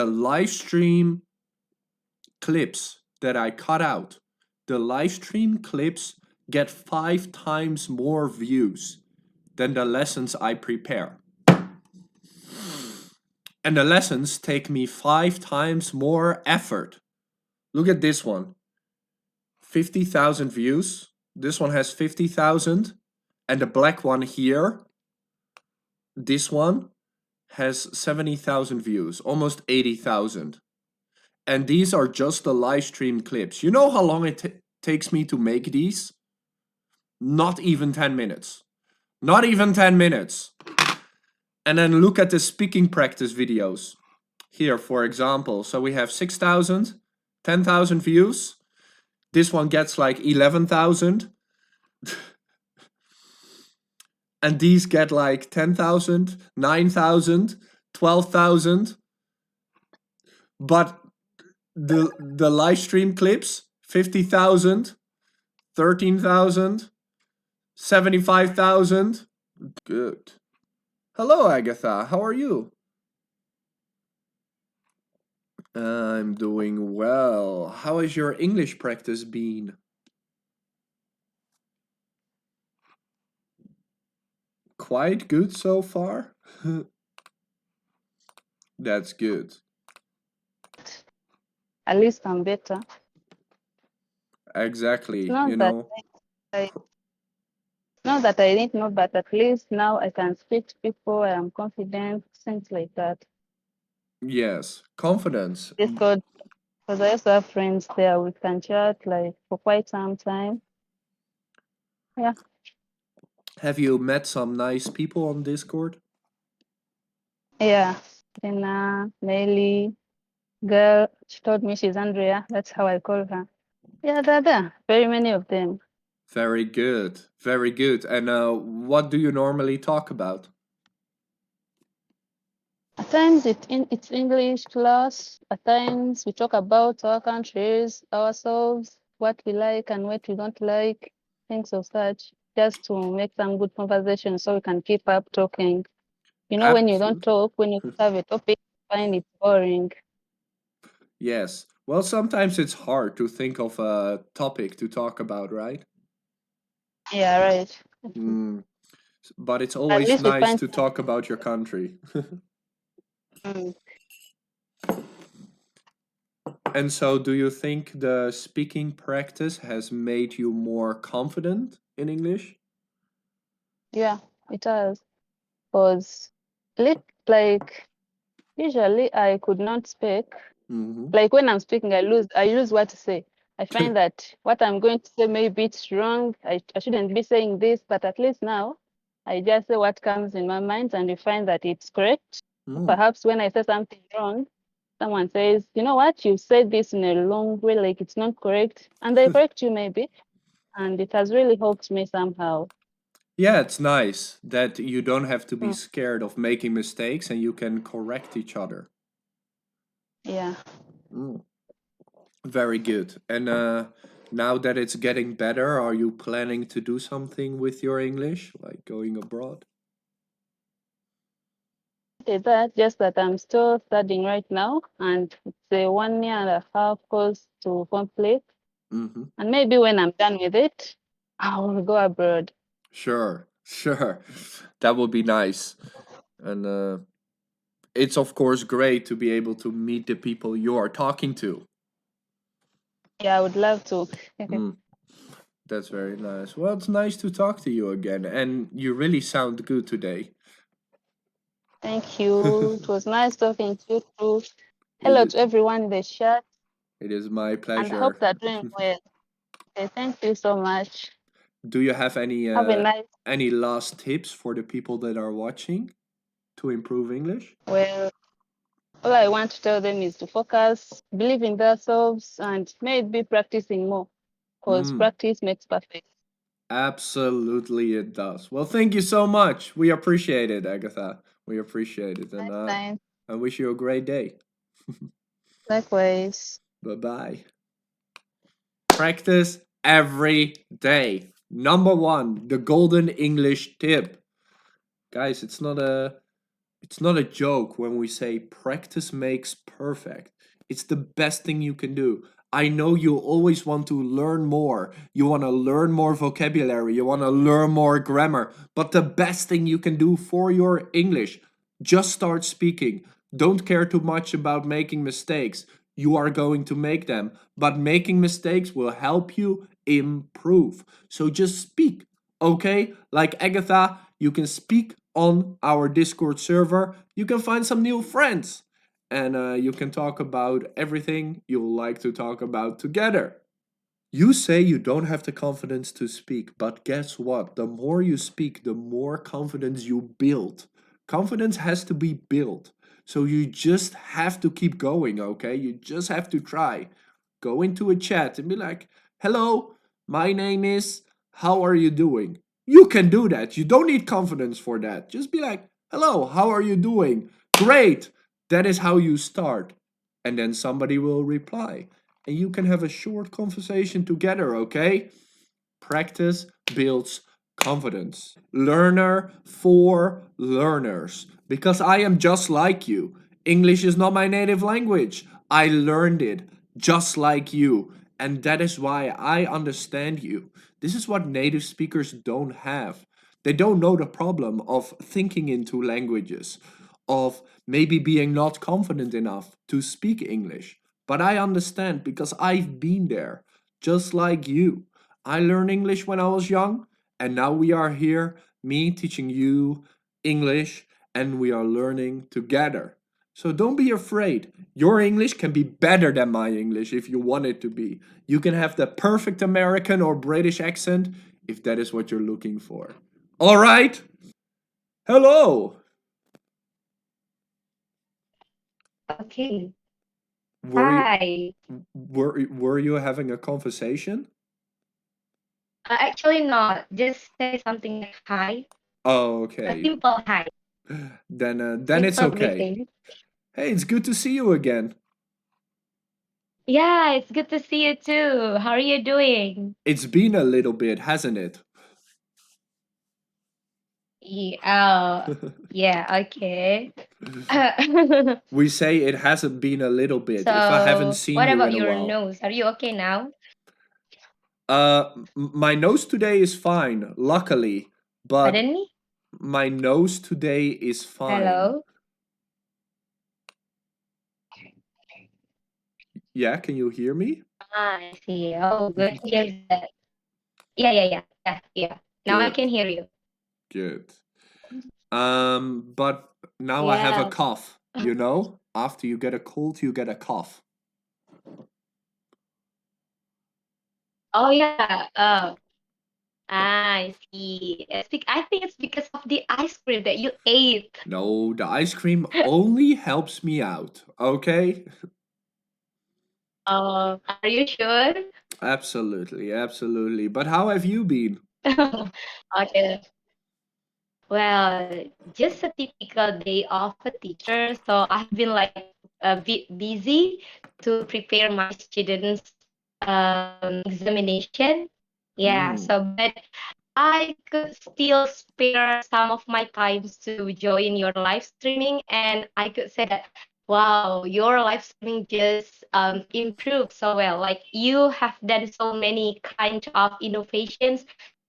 The live stream clips that I cut out, the live stream clips get 5 times more views than the lessons I prepare. And the lessons take me 5 times more effort. Look at this one, 50,000 views. This one has 50,000. And the black one here, this one, has 70,000 views, almost 80,000. And these are just the live stream clips. You know how long it takes me to make these? Not even 10 minutes. Not even 10 minutes. And then look at the speaking practice videos. Here, for example, so we have 6,000, 10,000 views. This one gets like 11,000. And these get like 10,000, 9,000, 12,000. But the live stream clips, 50,000, 13,000, 75,000. Good. Hello, Agatha. How are you? I'm doing well. How has your English practice been? Quite good so far? That's good. At least I'm better. Exactly. Not You that know, not that I didn't know, but at least now I can speak to people. I am confident, things like that. yes, confidence. Discord, because I also have friends there. We can chat like for quite some time. Yeah. Have you met some nice people on Discord? Yeah. Then Nelly, girl, she told me she's Andrea. That's how I call her. Yeah, they're there. Very many of them. Very good. Very good. And what do you normally talk about? At times it's English class. At times we talk about our countries, ourselves, what we like and what we don't like, things of such, just to make some good conversation so we can keep up talking. You know, when you don't Absolutely. talk, when you have a topic, you find it boring. Yes. Well, sometimes it's hard to think of a topic to talk about, right? Yeah, right. Mm, but it's At always least we nice find to talk about your country. mm, And so, do you think the speaking practice has made you more confident in English? yeah, it does. Because like usually I could not speak. Hmm. Like when I'm speaking, I lose what to say. I find that what I'm going to say maybe it's wrong. I shouldn't be saying this, but at least now I just say what comes in my mind and you find that it's correct. Mm. Perhaps when I say something wrong, someone says, you know what, you said this in a long way, like it's not correct. And they correct you maybe. And it has really helped me somehow. Yeah, it's nice that you don't have to be Mm, scared of making mistakes and you can correct each other. yeah. Mm. Very good. And now that it's getting better, are you planning to do something with your English, like going abroad? Is that just that I'm still studying right now and it's a 1 year and a half course to complete. Hmm. And maybe when I'm done with it, I will go abroad. Sure, sure. That would be nice. And it's, of course, great to be able to meet the people you are talking to. Yeah, I would love to. Mm, that's very nice. Well, it's nice to talk to you again. And you really sound good today. Thank you. It was nice talking to you too. Hello it, to everyone in the chat it is my and I hope pleasure. they're doing well. Okay, thank you so much. Do you have Have a nice, any last tips for the people that are watching to improve English? well, all I want to tell them is to focus, believe in themselves, and maybe practicing more because Mm, practice makes perfect. absolutely, it does. Well, thank you so much. We appreciate it, Agatha. We appreciate it, and Nice time. I wish you a great day. Likewise. Bye bye. Practice every day. Number one, the golden English tip. Guys, it's not a It's not a joke when we say practice makes perfect. It's the best thing you can do. I know you always want to learn more. You want to learn more vocabulary. You want to learn more grammar. But the best thing you can do for your English, just start speaking. Don't care too much about making mistakes. You are going to make them. But making mistakes will help you improve. So just speak. Okay? Like Agatha, you can speak on our Discord server. You can find some new friends. And you can talk about everything you like to talk about together. You say you don't have the confidence to speak, but guess what? The more you speak, the more confidence you build. Confidence has to be built. So you just have to keep going, okay? You just have to try. Go into a chat and be like, hello, my name is, how are you doing? You can do that. You don't need confidence for that. Just be like, hello, how are you doing? Great. That is how you start. And then somebody will reply and you can have a short conversation together, okay? Practice builds confidence. Learner for learners. Because I am just like you. English is not my native language. I learned it just like you. And that is why I understand you. This is what native speakers don't have. They don't know the problem of thinking into languages, of maybe being not confident enough to speak English. But I understand because I've been there, just like you. I learned English when I was young, and now we are here, me teaching you English, and we are learning together. So don't be afraid. Your English can be better than my English if you want it to be. You can have the perfect American or British accent if that is what you're looking for. All right? Hello. Okay. Were you Hi. were you having a conversation? Actually, not. Just say something like hi. Oh, A okay. simple hi. Then it's Simple okay. greeting. Hey, it's good to see you again. Yeah, it's good to see you too. How are you doing? It's been a little bit, hasn't it? Yeah, yeah, okay. We say it hasn't been a little bit if I haven't So, seen what you about in a your while. nose? Are you okay now? My nose today is fine, luckily, but Pardon me? my nose today is fine. Hello? Yeah, can you hear me? Ah, I see. Oh, good to hear that. Yeah. Now I can Good, hear you. good. But now I have a Yeah. cough, you know? After you get a cold, you get a cough. Oh, yeah. I see. I think it's because of the ice cream that you ate. No, the ice cream only helps me out, okay? Are you sure? Absolutely, absolutely. But how have you been? Okay. Well, just a typical day of a teacher. So I've been like a bit busy to prepare my students' examination. Yeah. Mm. So, but I could still spare some of my times to join your live streaming, and I could say that, wow, your live streaming just improved so well. Like you have done so many kind of innovations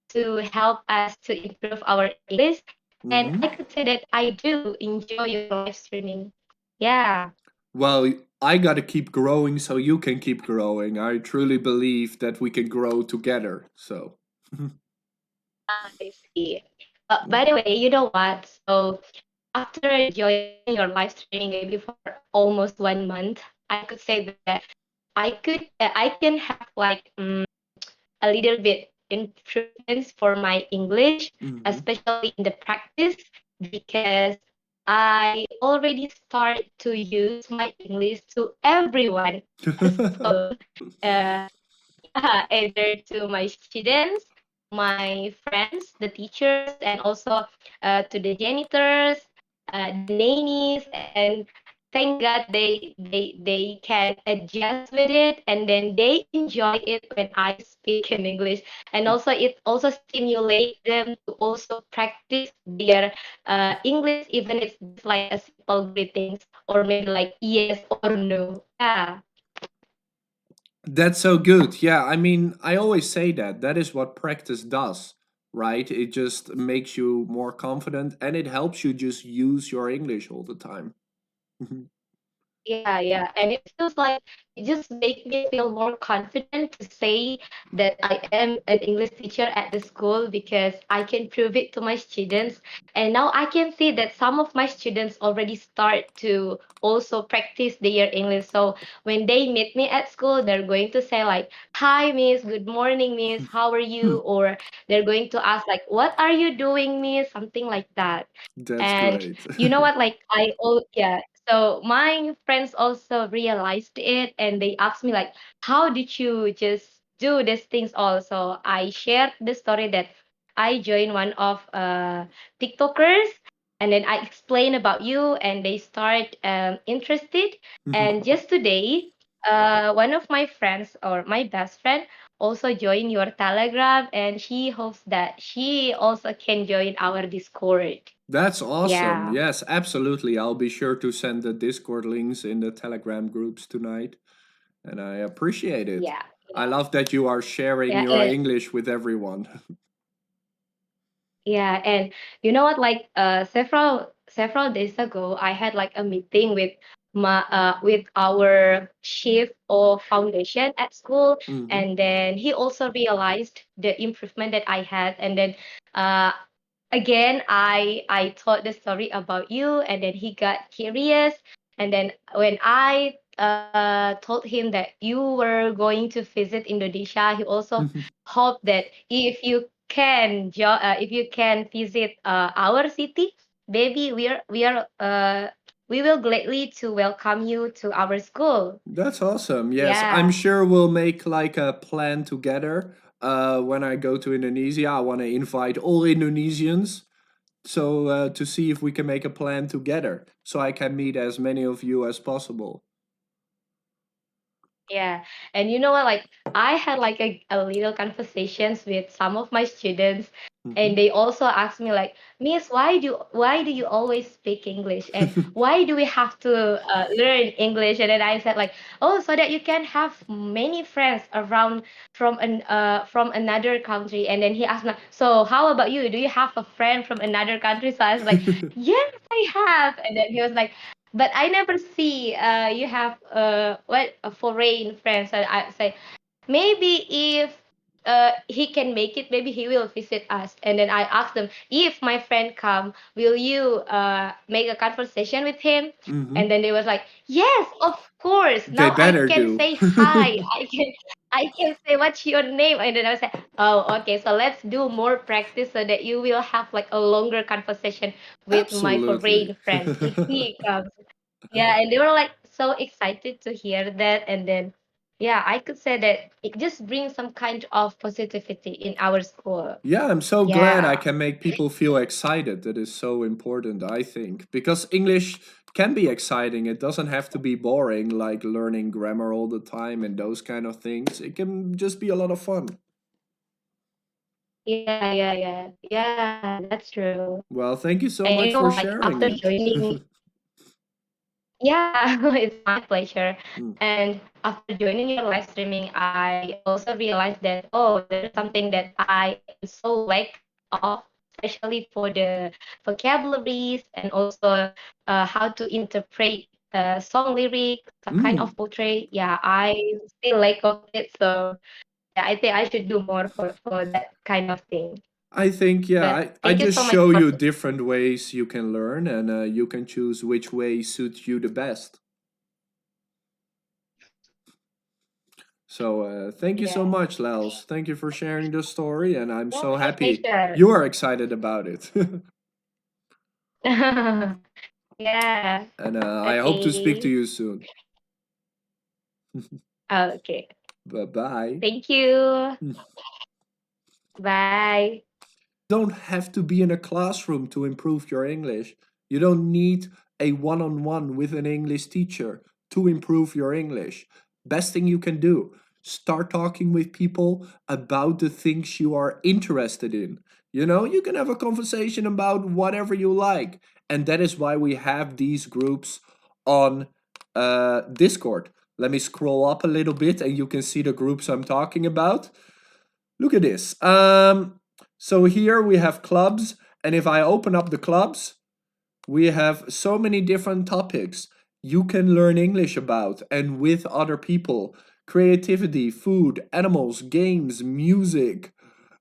to help us to improve our English, and Hmm. I could say that I do enjoy your live streaming. Yeah, Well, I gotta keep growing so you can keep growing. I truly believe that we can grow together. So, I see. By the way, you know what? So after joining your live streaming maybe for almost 1 month, I could say that I can have like a little bit improvements for my English, hmm. especially in the practice, because I already start to use my English to everyone. So uh, yeah, either to my students, my friends, the teachers, and also to the janitors, the nannies, and thank God they can adjust with it, and then they enjoy it when I speak in English. And also it also stimulate them to also practice their English, even it's just like a simple greetings or maybe like yes or no. Yeah. That's so good. Yeah, I mean, I always say that. That is what practice does, right? It just makes you more confident and it helps you just use your English all the time. Yeah, yeah. And it feels like it just make me feel more confident to say that I am an English teacher at the school because I can prove it to my students. And now I can see that some of my students already start to also practice their English. So when they meet me at school, they're going to say like, "Hi, Miss. Good morning, Miss. How are you?" Or they're going to ask like, "What are you doing, Miss?" Something like that. That's And great. you know what? Like yeah. So my friends also realized it, and they asked me like, "How did you just do these things?" Also, I shared the story that I joined one of TikTokers, and then I explain about you, and they start interested. And just today, one of my friends or my best friend also joined your Telegram, and she hopes that she also can join our Discord. That's awesome. Yeah, Yes, absolutely. I'll be sure to send the Discord links in the Telegram groups tonight. And I appreciate it. yeah, I yeah, love that you are sharing yeah, your English with everyone. and you know what? Like several days ago, I had like a meeting with our chief of foundation at school, Hmm. and then he also realized the improvement that I had, and then uh again I told the story about you, and then he got curious, and then when I told him that you were going to visit Indonesia, he also hoped that if you can visit our city, maybe we will gladly to welcome you to our school. That's awesome. Yes, I'm Yeah. sure we'll make like a plan together. When I go to Indonesia, I want to invite all Indonesians so to see if we can make a plan together so I can meet as many of you as possible. Yeah, and you know what? Like I had like a little conversations with some of my students, Hmm. and they also asked me like, "Miss, why do you always speak English, and why do we have to learn English?" And then I said like, "Oh, so that you can have many friends around from another country." And then he asked me, "So how about you? Do you have a friend from another country?" So I was like, "Yes, I have." And then he was like, but I never see you have what a foreign friends. And I say maybe if he can make it, maybe he will visit us. And then I asked them, if my friend come, will you make a conversation with him? Hmm. And then they was like, yes, of course. They Now I better can do. say hi. I can say what's your name. And then I was like, oh, okay, so let's do more practice so that you will have like a longer conversation with my Absolutely. foreign friends if he comes. Yeah, and they were like so excited to hear that. And then, yeah, I could say that it just brings some kind of positivity in our school. Yeah, I'm so glad I Yeah, can make people feel excited. That is so important, I think. Because English can be exciting. It doesn't have to be boring, like learning grammar all the time and those kind of things. It can just be a lot of fun. yeah, that's true. Well, thank you so And you much know, for like sharing after it. joining, yeah, it's my pleasure. Mm. And after joining your live streaming, I also realized that, oh, there's something that I am so lack of, especially for the vocabularies and also how to interpret song lyrics, some kind Mm. of poetry. Yeah, I still lack of it. So yeah, I think I should do more for that kind of thing. I think, yeah, But I thank you just so much show for you different ways you can learn and you can choose which way suits you the best. So thank you so yeah. much, Lels. Thank you for sharing the story, and I'm Yeah, so my happy pleasure. you are excited about it. Yeah. And I hope to speak to Okay. you soon. Okay. Bye bye. Thank you. Bye. Don't have to be in a classroom to improve your English. You don't need a one-on-one with an English teacher to improve your English. Best thing you can do. Start talking with people about the things you are interested in. You know, you can have a conversation about whatever you like. And that is why we have these groups on Discord. Let me scroll up a little bit and you can see the groups I'm talking about. Look at this. So here we have clubs, and if I open up the clubs, we have so many different topics you can learn English about and with other people. Creativity, food, animals, games, music,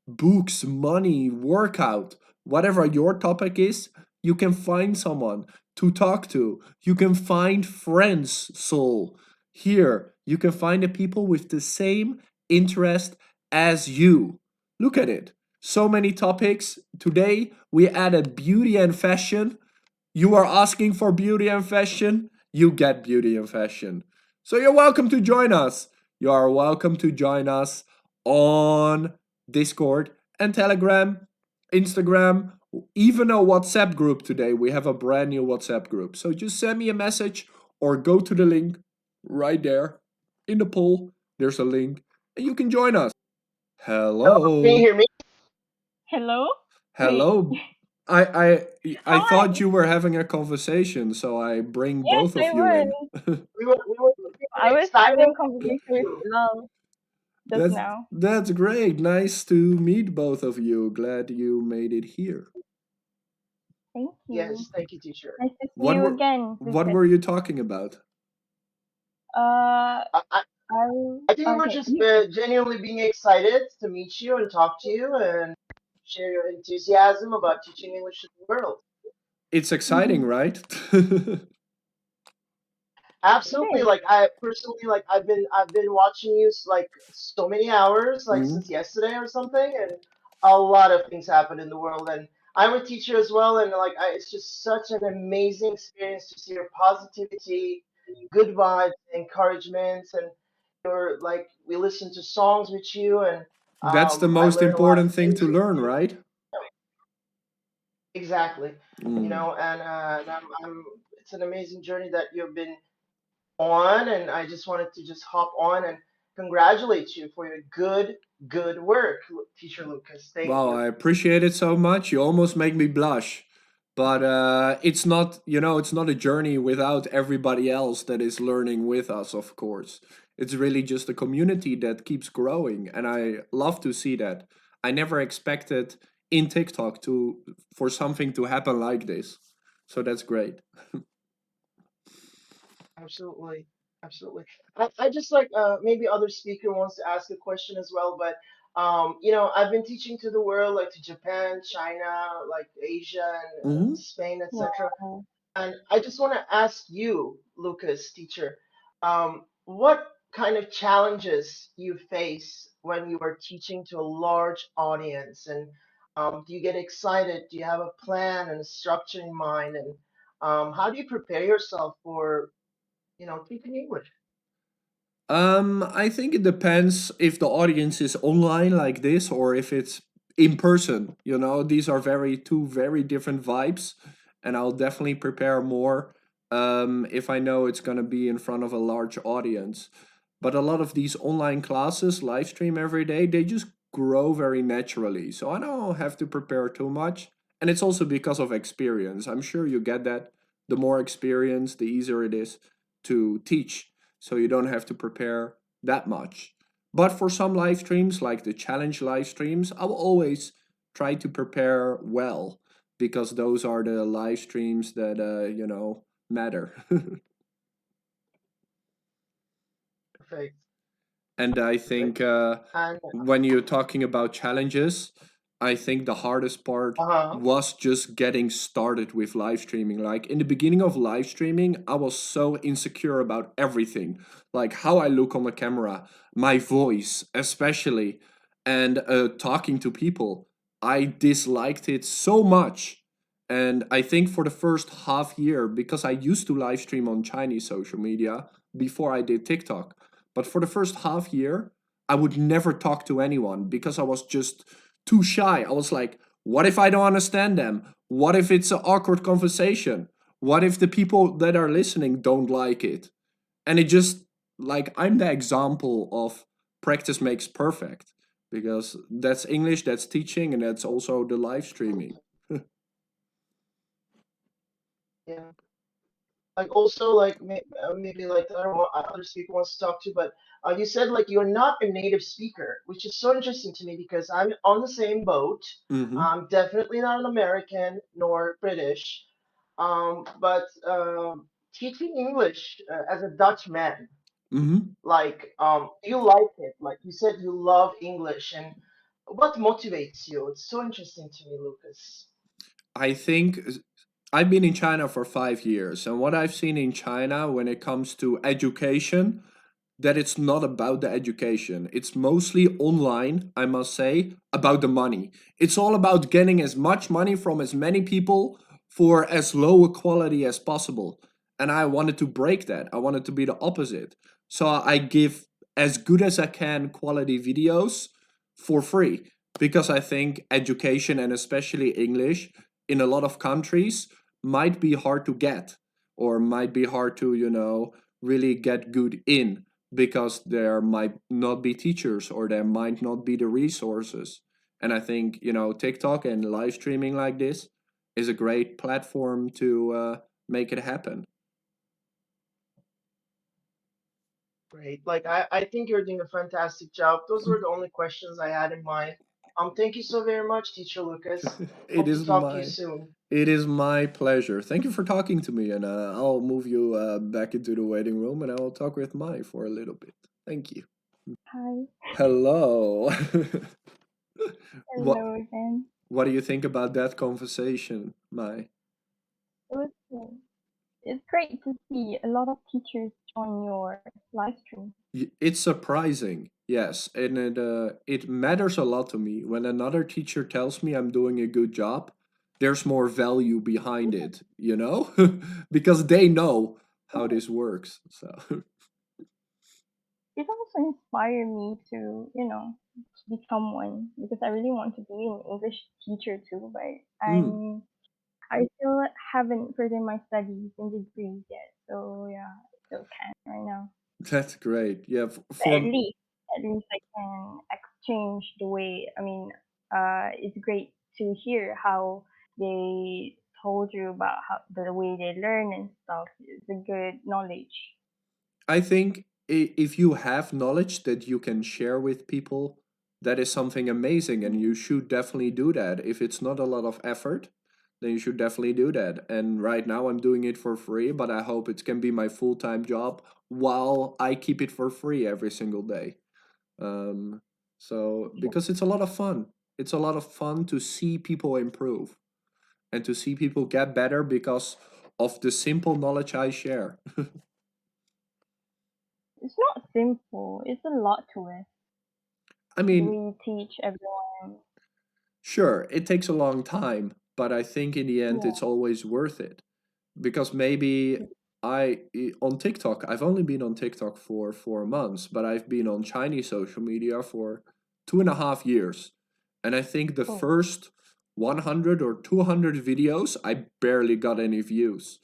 books, money, workout, whatever your topic is, you can find someone to talk to. You can find friends, soul. Here, you can find the people with the same interest as you. Look at it. So many topics. Today, we added beauty and fashion. You are asking for beauty and fashion, you get beauty and fashion. So you're welcome to join us. You are welcome to join us on Discord and Telegram, Instagram, even a WhatsApp group today. We have a brand new WhatsApp group. So just send me a message or go to the link right there in the poll. There's a link and you can join us. Hello, can you Hello. hear me? Hello? Wait. Hello. I Hi. thought you were having a conversation, so I bring Yes, both I of you in. was. We were I really was excited having to meet conversation with you. Love just That's now. that's great. Nice to meet both of you. Glad you made it here. Thank you. Yes, thank you, teacher. Nice to see What you were again, what Lucas. were you talking about? Uh, I, I, I I think we were okay. just genuinely being excited to meet you and talk to you and share your enthusiasm about teaching English to the world. It's exciting, Mhm. right? It Absolutely. is. Like I personally, like I've been watching you like so many hours, like Mhm. since yesterday or something, and a lot of things happen in the world. And I'm a teacher as well, and like it's just such an amazing experience to see your positivity, good vibes, encouragement, and your like we listen to songs with you, and That's the I most learn a lot of important thing things to with learn, you. right? Exactly. Mm. And I'm it's an amazing journey that you've been on, and I just wanted to just hop on and congratulate you for your good work, Teacher Lucas. Thank Wow, you. I appreciate it so much. You almost make me blush. But it's not, it's not a journey without everybody else that is learning with us, of course. It's really just a community that keeps growing, and I love to see that. I never expected in TikTok for something to happen like this. So that's great. Absolutely, absolutely. I just like maybe other speaker wants to ask a question as well, but I've been teaching to the world, like to Japan, China, like Asia, and Hmm. Spain, etc. Wow. And I just want to ask you, Lucas, teacher, what kind of challenges you face when you are teaching to a large audience? And do you get excited? Do you have a plan and a structure in mind? And how do you prepare yourself for, teaching English? I think it depends if the audience is online like this or if it's in person. These are two very different vibes, and I'll definitely prepare more if I know it's gonna be in front of a large audience. But a lot of these online classes, live stream every day, they just grow very naturally. So I don't have to prepare too much, and it's also because of experience. I'm sure you get that. The more experience, the easier it is to teach, so you don't have to prepare that much. But for some live streams, like the challenge live streams, I will always try to prepare well because those are the live streams that matter. Perfect, And I think perfect. And when you're talking about challenges, I think the hardest part uh-huh. was just getting started with live streaming. Like in the beginning of live streaming, I was so insecure about everything, like how I look on the camera, my voice, especially, and talking to people. I disliked it so much. And I think for the first half year, because I used to live stream on Chinese social media before I did TikTok, but for the first half year, I would never talk to anyone because I was just too shy. I was like, what if I don't understand them? What if it's an awkward conversation? What if the people that are listening don't like it? And it just, like, I'm the example of practice makes perfect, because that's English, that's teaching, and that's also the live streaming. Yeah. Like also like maybe like I don't know other speaker wants to talk to, but you said like you're not a native speaker, which is so interesting to me because I'm on the same boat. Mm-hmm. I'm definitely not an American nor British, but teaching English as a Dutch man, Mm-hmm. like you like it, like you said you love English, and what motivates you? It's so interesting to me, Lucas. I think I've been in China for 5 years, and what I've seen in China when it comes to education, that it's not about the education. It's mostly online, I must say, about the money. It's all about getting as much money from as many people for as low a quality as possible. And I wanted to break that. I wanted to be the opposite. So I give as good as I can quality videos for free, because I think education, and especially English, in a lot of countries might be hard to get, or might be hard to, really get good in, because there might not be teachers, or there might not be the resources. And I think, TikTok and live streaming like this is a great platform to make it happen. Great. Like I think you're doing a fantastic job. Those were the only questions I had in mind. Thank you so very much, Teacher Lucas. it Hope to is talk to you my soon. it is my pleasure. Thank you for talking to me, and I'll move you back into the waiting room, and I will talk with Mai for a little bit. Thank you. Hi. Hello. what Hello again. What do you think about that conversation, Mai? It was it's great to see a lot of teachers join your live stream. It's surprising, yes, and it matters a lot to me when another teacher tells me I'm doing a good job. There's more value behind Yeah, it, because they know how yeah. this works. So, It also inspired me to, become one because I really want to be an English teacher too, but mm, I still haven't furthered my studies and degrees yet. So yeah, I still can right now. that's great. Yeah, But for at least I can exchange the way. I mean, it's great to hear how they told you about how the way they learn and stuff. It's a good knowledge. I think if you have knowledge that you can share with people, that is something amazing, and you should definitely do that. If it's not a lot of effort, then you should definitely do that. And right now, I'm doing it for free, but I hope it can be my full time job while I keep it for free every single day. Um, so, because it's a lot of fun. It's a lot of fun to see people improve and to see people get better because of the simple knowledge I share. It's not simple. It's a lot to it. I The way mean, you teach everyone. sure, it takes a long time, but I think in the end Yeah. it's always worth it. Because maybe on TikTok, I've only been on TikTok for 4 months, but I've been on Chinese social media for 2.5 years. And I think the Oh. first 100 or 200 videos, I barely got any views.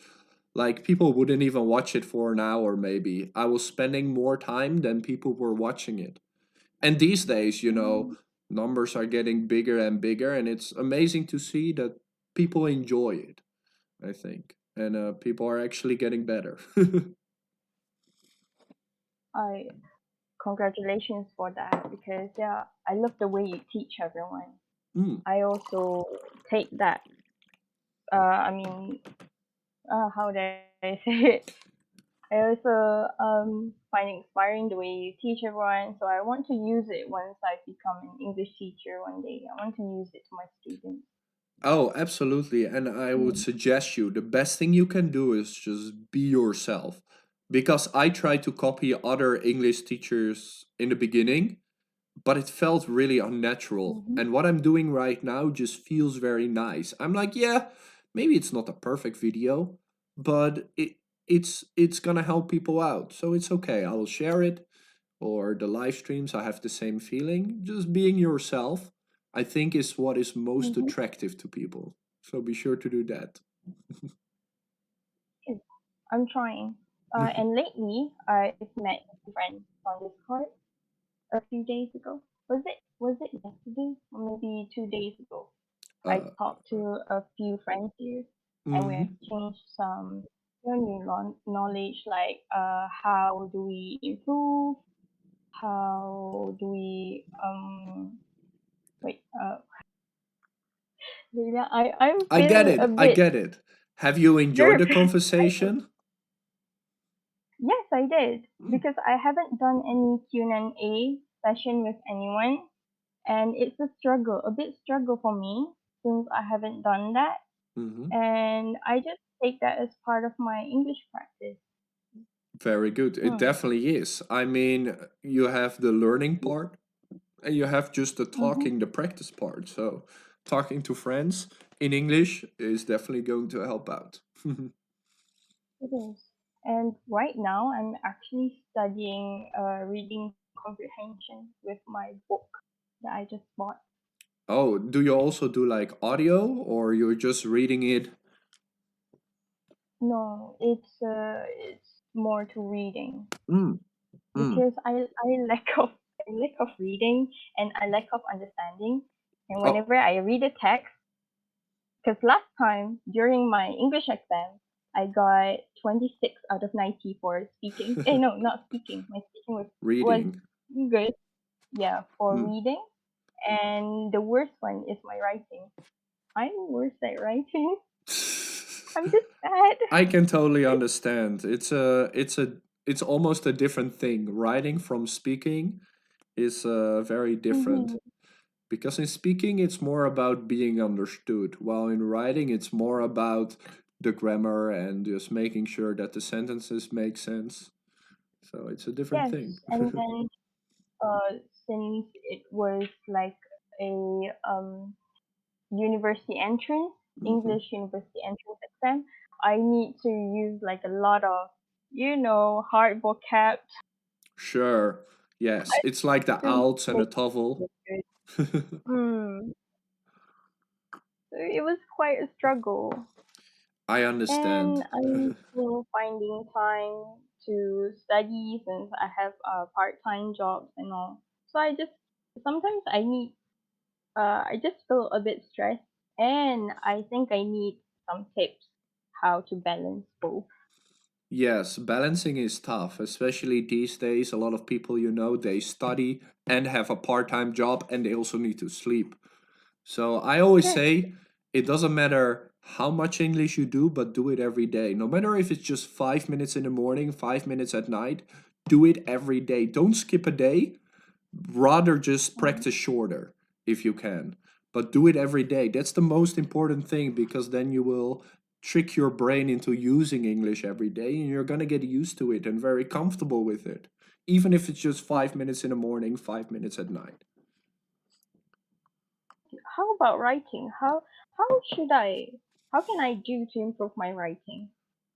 Like, people wouldn't even watch it for an hour, maybe. I was spending more time than people were watching it. And these days, Mm. numbers are getting bigger and bigger, and it's amazing to see that people enjoy it, I think. And people are actually getting better. I congratulations for that because yeah, I love the way you teach everyone. Mm. I also take that. I mean, how do I say it? I also find it inspiring the way you teach everyone. So I want to use it once I become an English teacher one day. I want to use it to my students. Oh, absolutely. And I would Mm. suggest you the best thing you can do is just be yourself. Because I tried to copy other English teachers in the beginning, but it felt really unnatural. Mm-hmm. And what I'm doing right now just feels very nice. I'm like, yeah, maybe it's not a perfect video, but it's gonna help people out. So it's okay. I will share it, or the live streams, I have the same feeling. Just being yourself, I think, is what is most Mm-hmm. attractive to people. So be sure to do that. I'm trying. And lately, I've met a friend on Discord a few days ago. Was it yesterday or maybe 2 days ago? I uh, talked to a few friends here, and we mhm. exchanged some new knowledge, like how do we improve, how do we wait Leila, I'm I get feeling a it. I bit get it. Have you enjoyed the nervous. I don't- conversation? yes, I did Mm, because I haven't done any Q&A session with anyone, and it's a bit struggle for me since I haven't done that, mhm. and I just take that as part of my English practice. Very good. It Hmm. definitely is. I mean, you have the learning part and you have just the Mm-hmm. talking, the practice part. So, talking to friends in English is definitely going to help out. It is. And right now, I'm actually studying reading comprehension with my book that I just bought. Oh, do you also do like audio or you're just reading it? No, it's more to reading Mm, mm. because I lack of I lack of reading and I lack of understanding. And Oh, whenever I read a text, because last time during my English exam, I got 26 out of 90 for speaking. No, not speaking. My speaking was reading. good. Yeah, for Mm. reading. And the worst one is my writing. I'm worse at writing. I'm just bad. I can totally understand. It's almost a different thing. Writing from speaking is very different Hmm. because in speaking it's more about being understood, while in writing it's more about the grammar and just making sure that the sentences make sense. So it's a different Yes, thing. and then since it was like a university entrance, Hmm. English university entrance exam, I need to use like a lot of hard vocab. Sure. Yes, I it's like the to outs and the make TOEFL. it good. Mm. So it was quite a struggle. I And understand. I'm still finding time to study since I have part-time jobs and all. So I just sometimes I just feel a bit stressed, and I think I need some tips how to balance both. Yes, balancing is tough, especially these days. A lot of people, they study and have a part time job and they also need to sleep. So I always Yes, say it doesn't matter how much English you do, but do it every day. No matter if it's just 5 minutes in the morning, 5 minutes at night, do it every day. Don't skip a day, rather just mhm. practice shorter if you can, but do it every day. That's the most important thing because then you will trick your brain into using English every day and you're going to get used to it and very comfortable with it, even if it's just 5 minutes in the morning, 5 minutes at night. How about writing? How should I how can I do to improve my writing?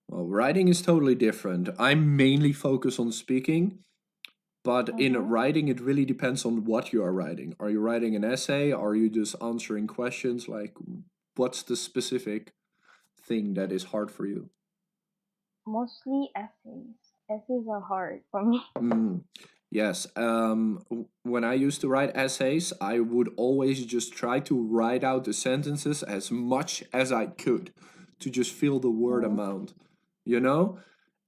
Well, writing is totally different. I'm mainly focused on speaking, but in Mm-hmm. writing it really depends on what you are writing. Are you writing an essay? Are you just answering questions? Like, what's the specific thing that is hard for you? Mostly essays. Essays are hard for me. Mm, yes. When I used to write essays, I would always just try to write out the sentences as much as I could to just feel the word Mm-hmm. amount, you know?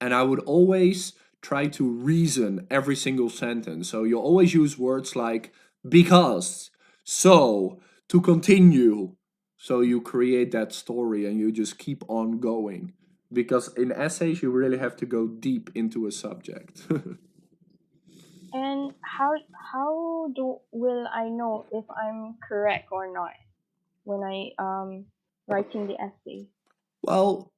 And I would always try to reason every single sentence. So you always use words like because, so, to continue. So you create that story and you just keep on going. Because in essays, you really have to go deep into a subject. And how do will I know if I'm correct or not when I writing the essay? Well,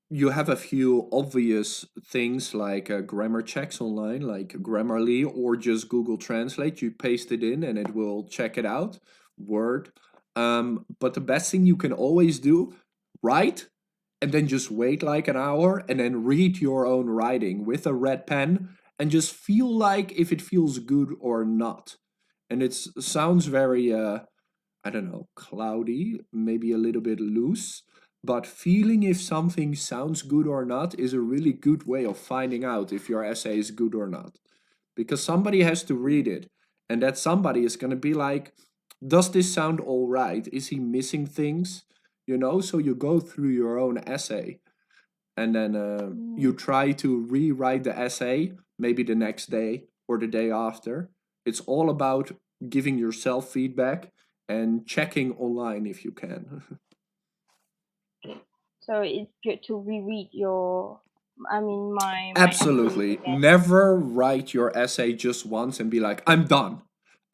you have a few obvious things like grammar checks online, like Grammarly, or just Google Translate. You paste it in and it will check it out. Word. But the best thing you can always do, write and then just wait like an hour and then read your own writing with a red pen and just feel like if it feels good or not. And it sounds very I don't know, cloudy, maybe a little bit loose, but feeling if something sounds good or not is a really good way of finding out if your essay is good or not. Because somebody has to read it, and that somebody is going to be like, does this sound all right? Is he missing things? So you go through your own essay, and then you try to rewrite the essay maybe the next day or the day after. It's all about giving yourself feedback and checking online if you can. So it's good to reread my essays Absolutely. again. Never write your essay just once and be like, I'm done.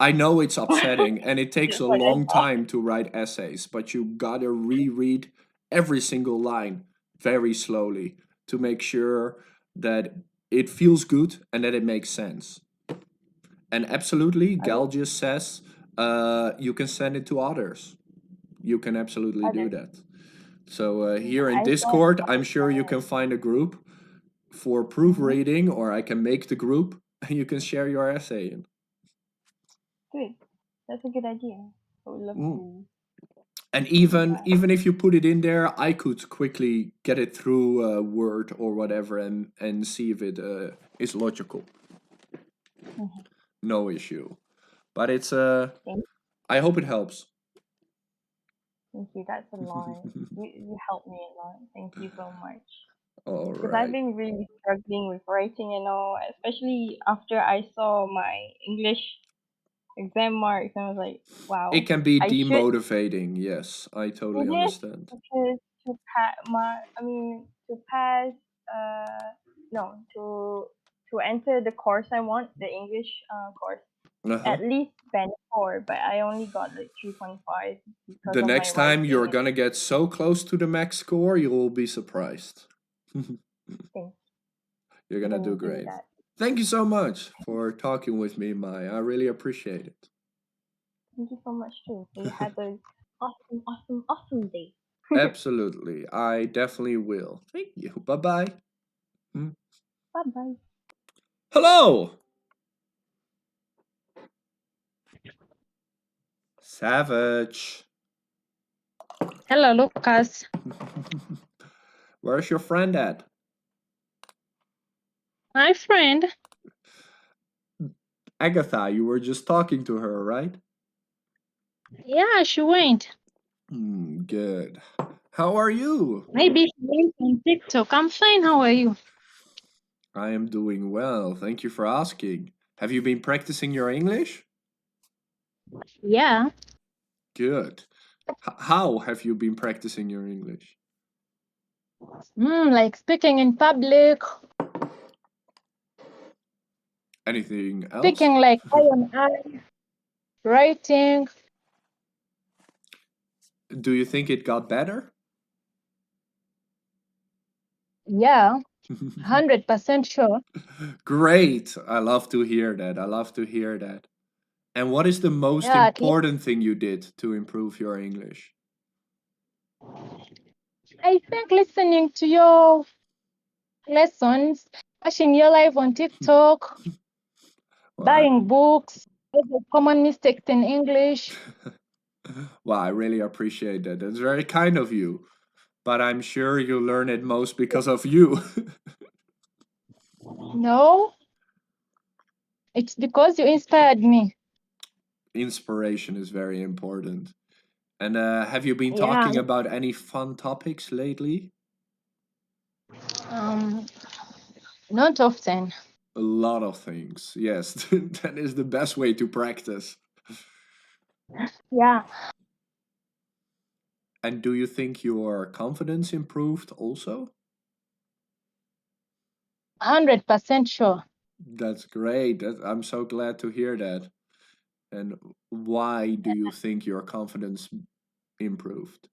I know it's upsetting and it takes Just a like I long thought. time to write essays, but you gotta reread every single line very slowly to make sure that it feels good and that it makes sense. And absolutely, I will. Gal just says you can send it to others. You can absolutely do Others. that. So Yeah, here in I thought Discord, I'm about sure you that. can find a group for Mm-hmm. proofreading, or I can make the group and you can share your essay in. Good. That's a good idea. I would love Mm. to And do even that. even if you put it in there, I could quickly get it through Word or whatever and see if it is logical. Mhm. No issue. But it's Thank, I hope it helps. thank you. That's a lot. You helped me a lot. Thank you so much. All Because I've right. been really struggling with writing and all, especially after I saw my English exam marks. I was like, It wow, can be I should. demotivating. Yes, I totally It is understand. because to pass, no, to enter the course I want, the English course, Uh-huh. at least band 4, but I only got like 3.5 because The of my next time you're writing gonna get so close to the max score, you will be surprised. thing. You're I'm gonna do gonna do great. that. Thank you so much for talking with me, Mai. I really appreciate it. Thank you so much too. So you had an awesome, awesome, awesome day. Absolutely. I definitely will. Thank you. Bye bye. Bye bye. Hello, Savage. Hello, Lucas. Where's your friend at? My friend. Agatha, you were just talking to her, right? Yeah, she went. Good. How are you? Maybe she went on TikTok. I'm fine. How are you? I am doing well. Thank you for asking. Have you been practicing your English? Yeah. Good. How have you been practicing your English? Like speaking in public, Anything else? speaking like eye on eye, writing. Do you think it got better? Yeah, 100% sure. Great. I love to hear that. I love to hear that. And what is the most Yeah, at least important thing you did to improve your English? I think listening to your lessons, watching your live on TikTok, Well, buying books, all the common mistakes in English. well, I really appreciate that. That's very kind of you. But I'm sure you learn it most because of you. No, it's because you inspired me. Inspiration is very important. And have you been Yeah. talking about any fun topics lately? Um, Not often. A lot of things. Yes, that is the best way to practice. Yeah, And do you think your confidence improved also? 100% sure. That's great. I'm so glad to hear that. And why do you think your confidence improved?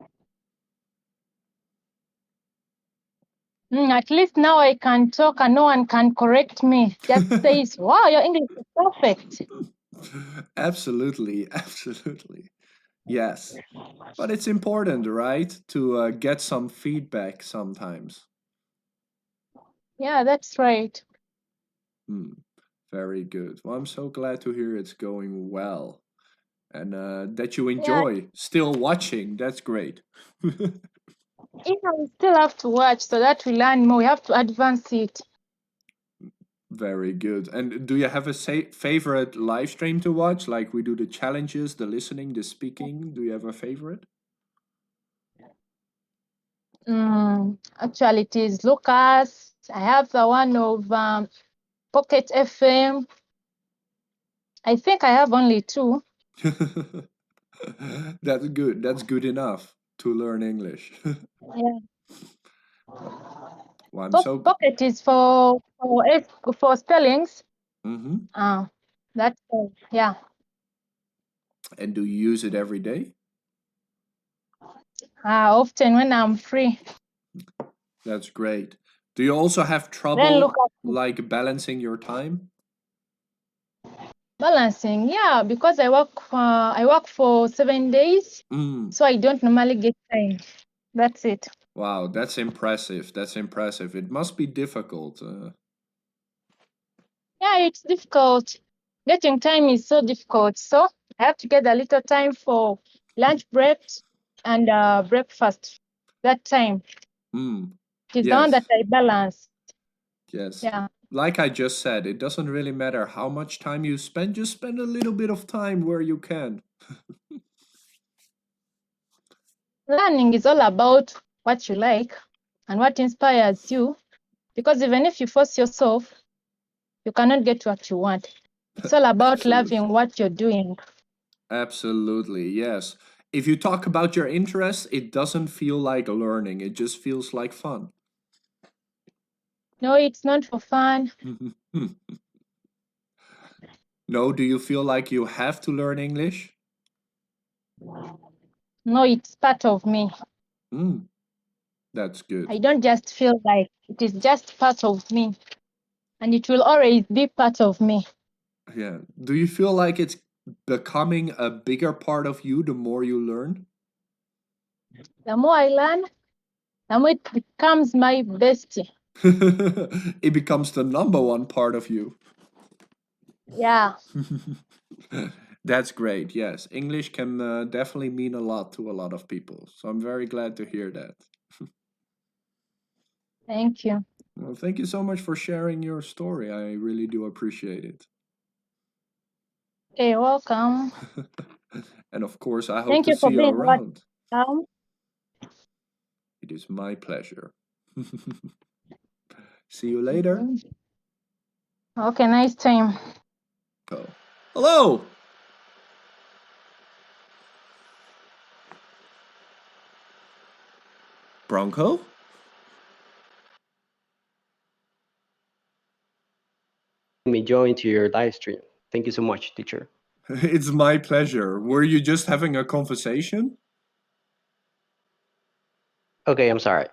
At least now I can talk and no one can correct me. Just says, wow, your English is perfect. Absolutely, absolutely. Yes. But it's important, right? To get some feedback sometimes. Yeah, that's right. Hmm. Very good. Well, I'm so glad to hear it's going well and that you Yeah, enjoy still watching. That's great. Yeah, we still have to watch so that we learn more. We have to advance it. Very good. And do you have a favorite live stream to watch? Like we do the challenges, the listening, the speaking. Do you have a favorite? Actually, it is Lucas. I have the one of Pocket FM. I think I have only two. That's good. That's good enough to learn English. Yeah. Well, I'm so. Pocket is for spellings. Hmm. That's yeah. And do you use it every day? Often when I'm free. That's great. Do you also have Then trouble look at like balancing your time? balancing. Yeah, because I work for 7 days, Mm. so I don't normally get time. That's it. Wow, that's impressive. That's impressive. It must be difficult. Yeah, it's difficult. Getting time is so difficult. So I have to get a little time for lunch break and breakfast. That time Mm. it is the one that Yes, I balance. yes. Yeah. Like I just said, it doesn't really matter how much time you spend, just spend a little bit of time where you can. Learning is all about what you like and what inspires you. Because even if you force yourself, you cannot get what you want. It's all about Absolutely. loving what you're doing. Absolutely, yes. If you talk about your interests, it doesn't feel like learning, it just feels like fun. No, it's not for fun. No, do you feel like you have to learn English? No, it's part of me. Mm, that's I good. don't just feel like it is just part of me, and it will always be part of me. Yeah. Do you feel like it's becoming a bigger part of you the more you learn? The more I learn, the more it becomes my bestie. It becomes the number one part of you. Yeah, That's great. Yes, English can definitely mean a lot to a lot of people. So I'm very glad to hear that. thank you. Well, thank you so much for sharing your story. I really do appreciate it. Okay, welcome. And of course, I hope Thank to you for see you being around. welcome. It is my pleasure. See you later. Okay, nice time. Go. Hello. Bronco? Me join to your live stream. Thank you so much, teacher. It's my pleasure. Were you just having a conversation? Okay, I'm sorry.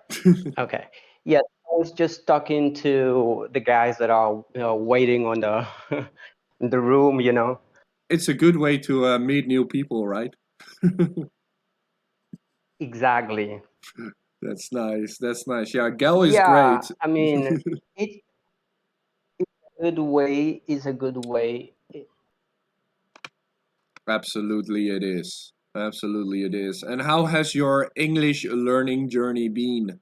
Okay. Yes, I was just talking to the guys that are waiting on the in the room, you know. It's a good way to meet new people, right? Exactly. That's nice. That's nice. Yeah, Gal is Yeah, great. I mean, it's a good way, is a good way. Absolutely, it is. Absolutely, it is. And how has your English learning journey been?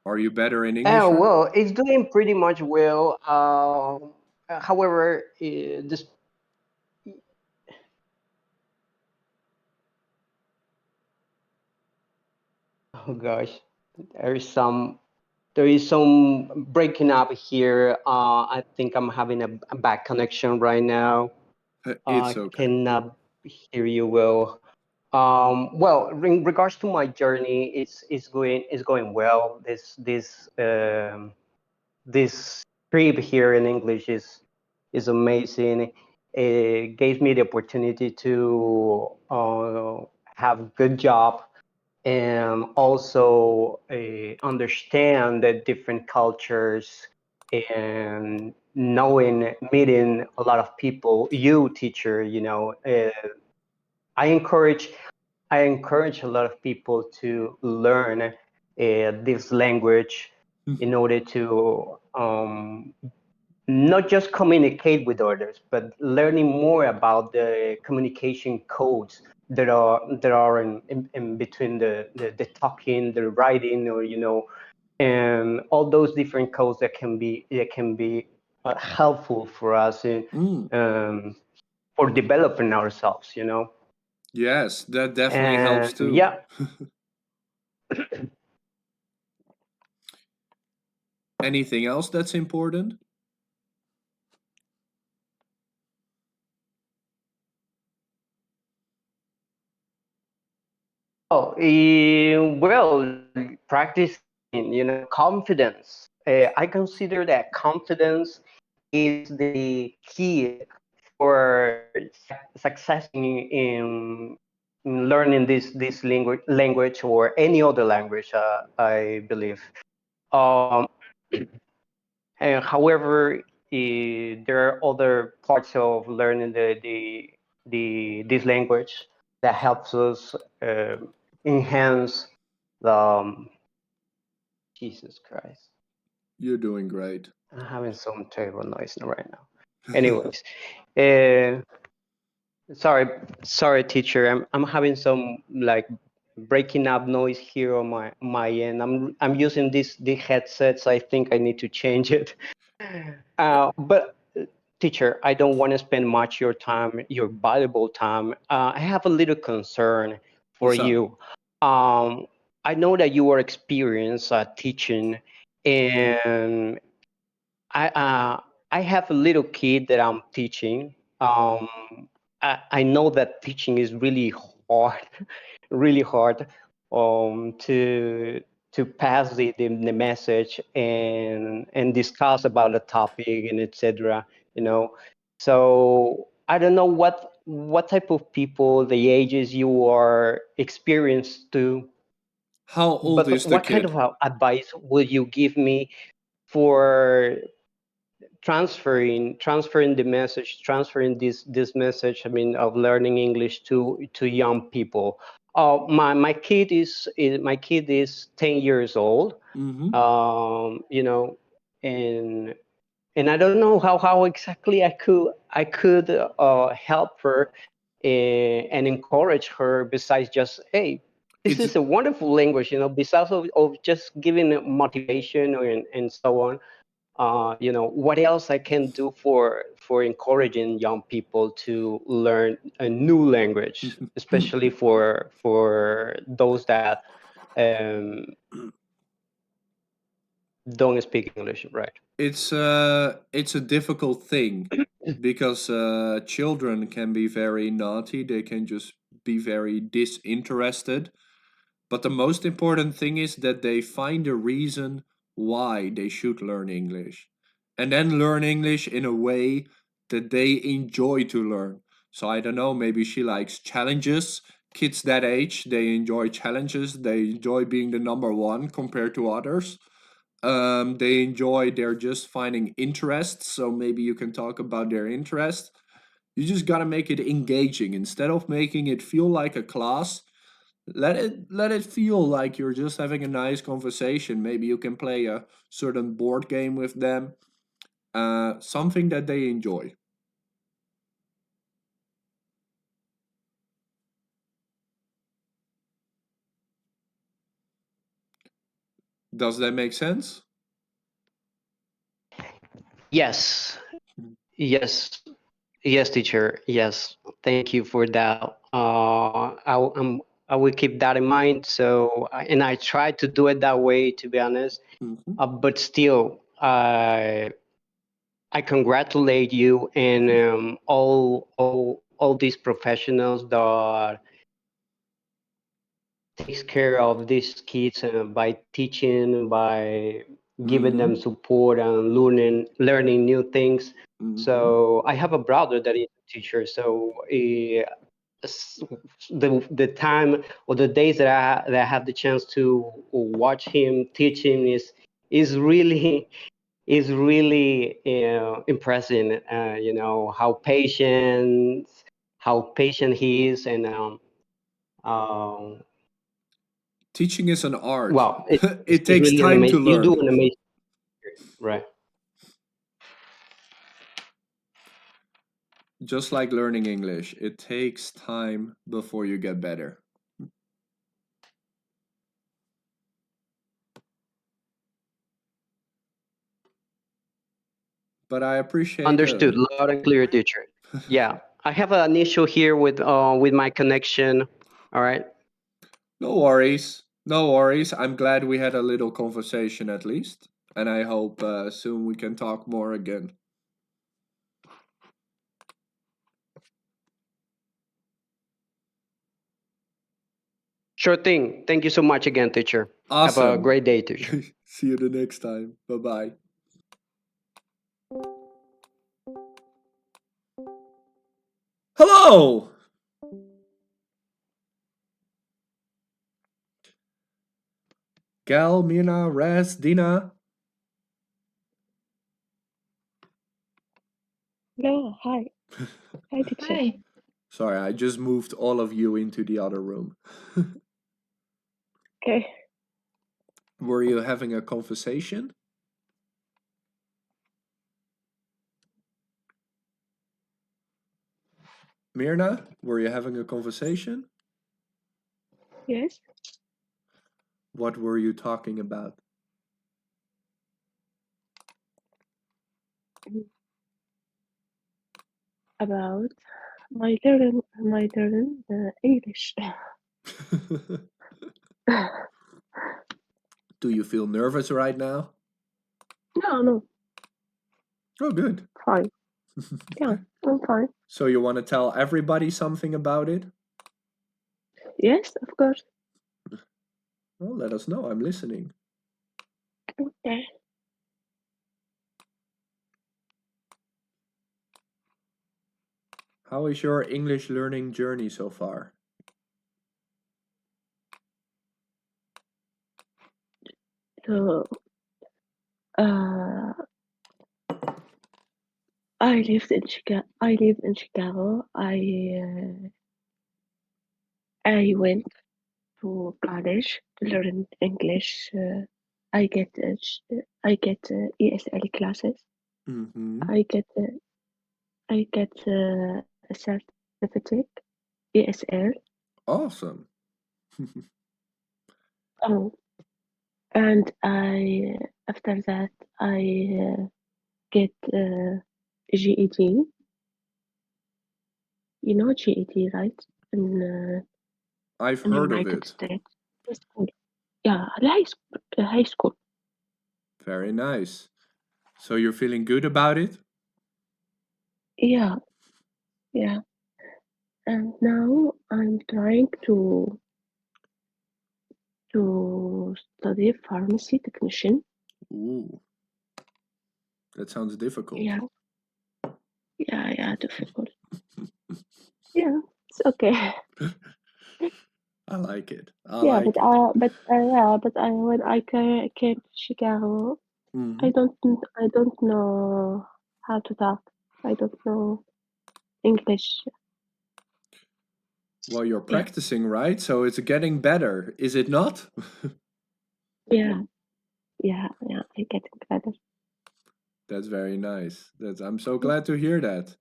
Are you better in English now? Well, it's doing pretty much well. However, this, oh gosh, there is some there is some breaking up here. I think I'm having a bad connection right now. It's I okay. cannot hear you well. Well, in regards to my journey, it's going well. This trip here in English is amazing. It gave me the opportunity to have good job and also understand the different cultures and knowing meeting a lot of people. You teacher, I encourage I encourage a lot of people to learn this language in order to not just communicate with others, but learning more about the communication codes that are in between the talking, the writing, or and all those different codes that can be helpful for us Mm. for developing ourselves. Yes, that definitely helps And too. yeah. Anything else that's important? Oh, well, practicing, confidence. I consider that confidence is the key for successing in learning this language or any other language, I believe. Um, and however, there are other parts of learning this language that helps us uh, enhance the Jesus Christ. You're doing great. I'm having some terrible noise right now. Anyways, uh, sorry, teacher. I'm having some like breaking up noise here on my end. I'm using these headsets. I think I need to change it. But teacher, I don't want to spend much your time, your valuable time. I have a little concern for What's up? you. Um, I know that you are experienced at teaching, and I have a little kid that I'm teaching. Um, I know that teaching is really hard, really hard to pass the message and discuss about the topic and etc. You know, so I don't know what type of people, the ages you are experienced to, How old but is the what kind kid? of advice would you give me for transferring the message, transferring this message, I mean, of learning English to young people? My kid is 10 years old. Mm-hmm. And I don't know how exactly I could help her and encourage her, besides just, hey, this It's is a wonderful language, besides of just giving motivation and so on. What else I can do for encouraging young people to learn a new language, especially for those that um, don't speak English, right? it's a difficult thing because children can be very naughty. They can just be very disinterested. But the most important thing is that they find a reason why they should learn English. And then learn English in a way that they enjoy to learn. So I don't know, maybe she likes challenges. Kids that age, they enjoy challenges. They enjoy being the number one compared to others. They enjoy, they're just finding interests. So maybe you can talk about their interest. You just gotta make it engaging. Instead of making it feel like a class, let it feel like you're just having a nice conversation. Maybe you can play a certain board game with them, something that they enjoy. Does that make sense? Yes, yes, yes, teacher. Yes, thank you for that. I will keep that in mind. So, and I try to do it that way, to be honest. Hmm. But still, I congratulate you and all these professionals that takes care of these kids by teaching, by giving them Hmm. support and learning new things. Hmm. So I have a brother that is a teacher. So s- the time or the days that I have the chance to watch him teaching is really is really impressive. How patient he is, and um, Teaching is an art. well, it's It takes really an time to amazing. You do learn. an amazing, right? just like learning English, it takes time before you get better. But I appreciate Understood, loud and clear, teacher. Yeah, I have an issue here with my connection. All right. No worries. No worries. I'm glad we had a little conversation at least. And I hope soon we can talk more again. Sure thing. Thank you so much again, teacher. Have a Awesome. great day, teacher. See you the next time. Bye bye. Hello! Gal, Mirna, Raz, Dina. No, hi. Hi, teacher. Hi. Sorry, I just moved all of you into the other room. Okay. Were you having a conversation? Mirna, were you having a conversation? Yes. What were you talking about? About my learning English. Do you feel nervous right now? No, Oh, good. fine. Yeah, I'm fine. So you want to tell everybody something about it? Yes, of course. Well, let us know. I'm listening. Okay. How is your English learning journey so far? So, uh, I lived in Chicago. I live in Chicago. I went to college to learn English. I get ESL classes. Mm-hmm. I get a certificate ESL. Awesome. Oh, and I after that I get GED. You know GED, right? I've In heard of United it. States. High school. Yeah, high school. High school. Very nice. So you're feeling good about it? Yeah, yeah. And now I'm trying to study pharmacy technician. Ooh, that sounds difficult. Yeah, yeah, difficult. Yeah, it's okay. I like it. I Yeah, like it. when I came to Chicago, Mm-hmm. I don't know how to talk. I don't know English. Well, you're Yeah, practicing, right? So it's getting better, is it not? yeah, I get it better. That's very nice. I'm so glad to hear that.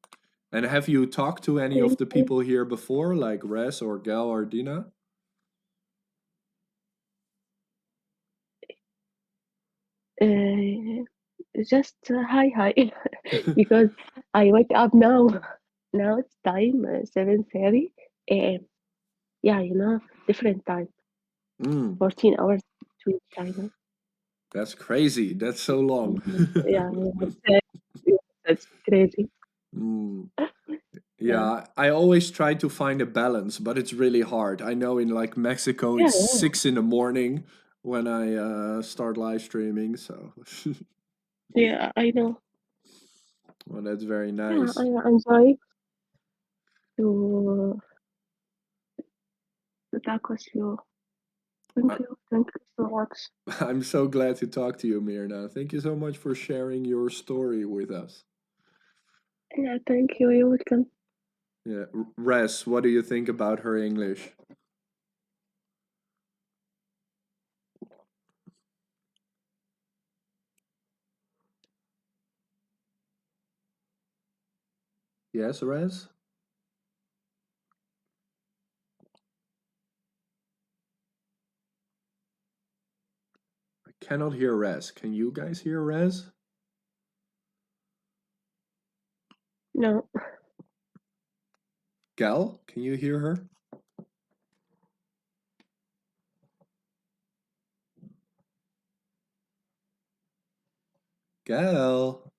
And have you talked to any of Thank the you. people here before, like Res or Gal or Dina? Uh, just hi, because I wake up now. Now it's time 7:30 a.m. Yeah, different time, Mm, 14 hours between China. that's crazy. That's so long. Yeah, yeah, that's crazy. Mm. Yeah, Yeah, I always try to find a balance, but it's really hard. I know in like Mexico yeah, it's 6 in the morning when I start live streaming, so yeah. I know. well, that's very Yeah, I nice. enjoy to talk with you. I, Thank you so much. I'm so glad to talk to you, Mirna. Thank you so much for sharing your story with us. Yeah, thank you. You're welcome. Yeah, Res, what do you think about her English? Yes, Rez? I cannot hear Rez. Can you guys hear Rez? No. Gal, can you hear her? Gal.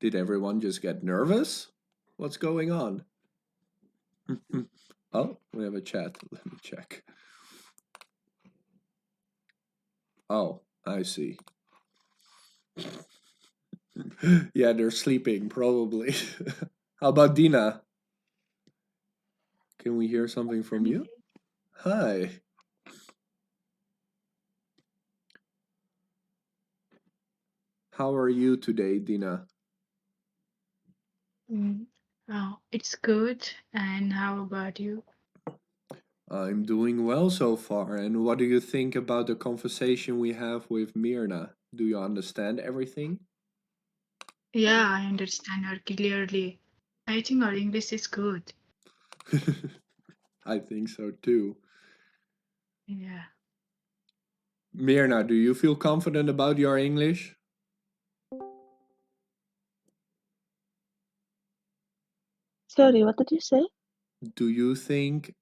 Did everyone just get nervous? What's going on? Oh, we have a chat. Let me check. Oh, I see. Yeah, they're sleeping, probably. How about Dina? Can we hear something from you? Hi. How are you today, Dina? Oh, it's good. And how about you? I'm doing well so far. And what do you think about the conversation we have with Mirna? Do you understand everything? Yeah, I understand her clearly. I think our English is good. I think so too. Yeah. Mirna, do you feel confident about your English? Sorry, what did you say? Do you think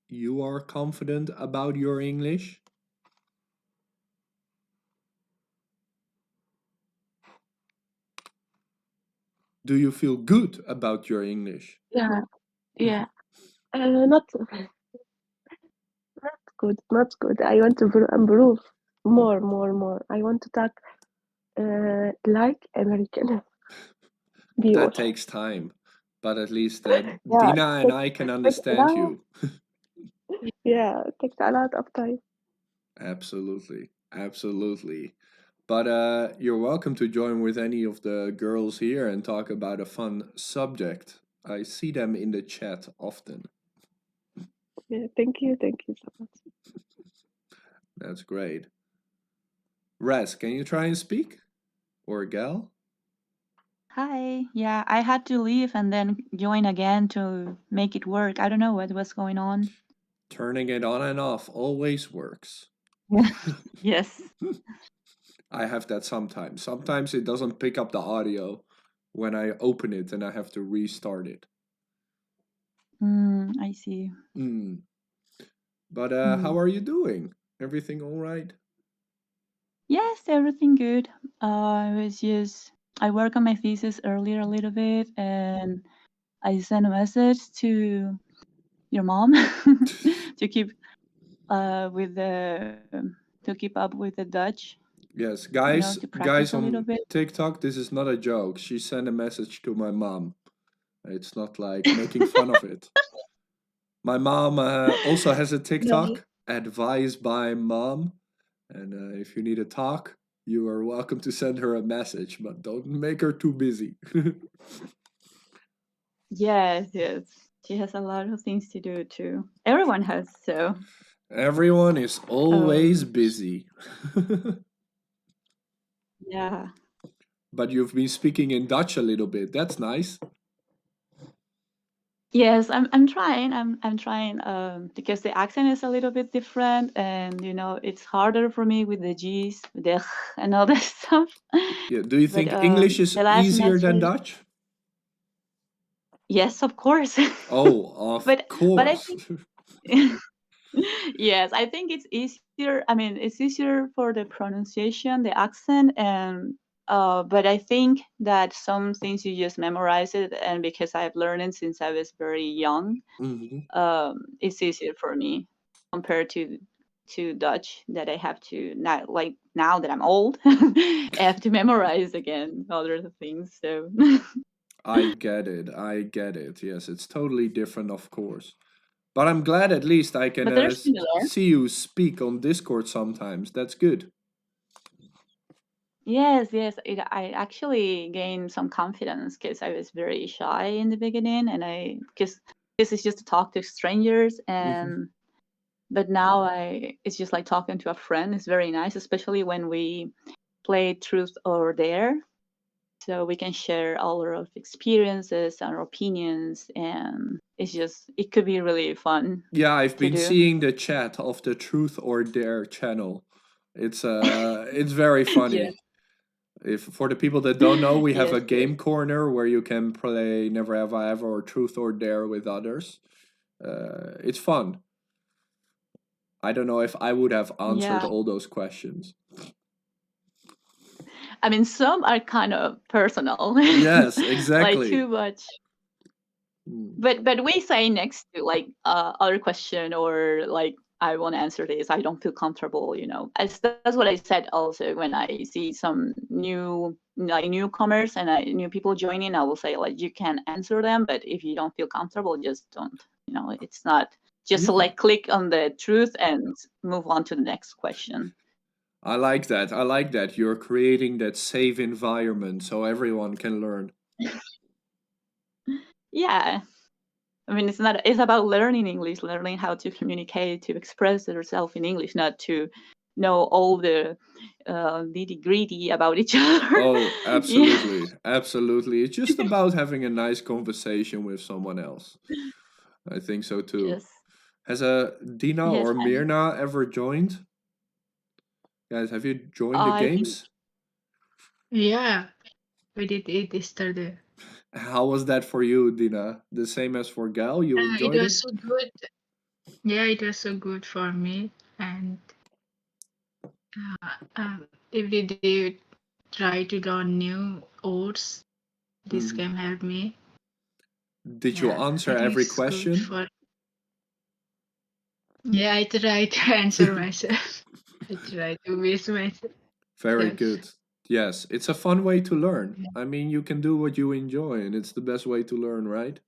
you are confident about your English? Do you feel good about your English? Yeah, yeah. Not good, not good. I want to improve more. I want to talk like American people. That takes time, but at least Yeah, Dina and I can takes a understand lot. you. Yeah, it takes a lot of time. Absolutely, absolutely. But you're welcome to join with any of the girls here and talk about a fun subject. I see them in the chat often. Yeah, thank you so much. That's great. Raz, can you try and speak? Or Gal? Hi. Yeah, I had to leave and then join again to make it work. I don't know what was going on. Turning it on and off always works. Yeah. Yes. I have that sometimes. Sometimes it doesn't pick up the audio when I open it and I have to restart it. I see. Mm. But how Mm. are you doing? Everything all right? Yes, everything good. I work on my thesis earlier a little bit and I sent a message to your mom to keep with the to keep up with the Dutch, Yes, to guys practice a little on bit. TikTok, this is not a joke. She sent a message to my mom. It's not like making fun of it. My mom also has a No. TikTok, advice by mom. And if you need a talk, you are welcome to send her a message, but don't make her too busy. Yes, yes. She has a lot of things to do too. Everyone has so. Everyone is always Um, busy. yeah. But you've been speaking in Dutch a little bit. That's nice. Yes, I'm trying. I'm trying because the accent is a little bit different and it's harder for me with the G's, with the and all that stuff. Yeah. Do you But think English is the last easier than message, Dutch? yes, of course. Oh, of but I course. think yes, I think it's easier. I mean, it's easier for the pronunciation, the accent, and but I think that some things you just memorize it, and because I've learned it since I was very young, Mhm. it's easier for me compared to Dutch that I have to now, like now that I'm old, I have to memorize again other things. So I get it. I get it. Yes, it's totally different, of course. But I'm glad at least I can but they're similar. see you speak on Discord sometimes. That's good. Yes, yes. I actually gained some confidence because I was very shy in the beginning, and because this is just to talk to strangers, Hmm. and but now it's just like talking to a friend. It's very nice, especially when we play Truth or Dare. so we can share all our experiences and our opinions, and it could be really fun Yeah, I've to been do. seeing the chat of the Truth or Dare channel. It's very funny. Yes. If for the people that don't know, we have Yes, a game corner where you can play Never Have I Ever or Truth or Dare with others. It's fun. I don't know if I would have answered yeah. all those questions. I mean, some are kind of personal, Yes, like exactly. too much. Mm. But we say next to like other question, or like I want to answer this, I don't feel comfortable, that's what I said also when I see some newcomers and new people joining. I will say, like, you can answer them, but if you don't feel comfortable, just don't. It's not just Yeah. like click on the truth and move on to the next question. I like that. I like that. You're creating that safe environment so everyone can learn. Yeah. I mean, it's about learning English, learning how to communicate, to express yourself in English, not to know all the nitty gritty about each other. Oh, Yeah. absolutely. Absolutely. It's just about having a nice conversation with someone else. I think so too. Yes. Has Dina Yes. or Mirna ever joined? Guys, have you joined the I think games? Yeah, we did it yesterday. How was that for you, Dina? The same as for Gal? You It enjoyed was it? so good. Yeah, it was so good for me. And every day try to learn new words. This Mhm. game helped me. Did you Yeah, answer it every is good question? for. Yeah, I try to answer myself. I try to miss myself. Very good. Yes, it's a fun way to learn. I mean, you can do what you enjoy, and it's the best way to learn, right?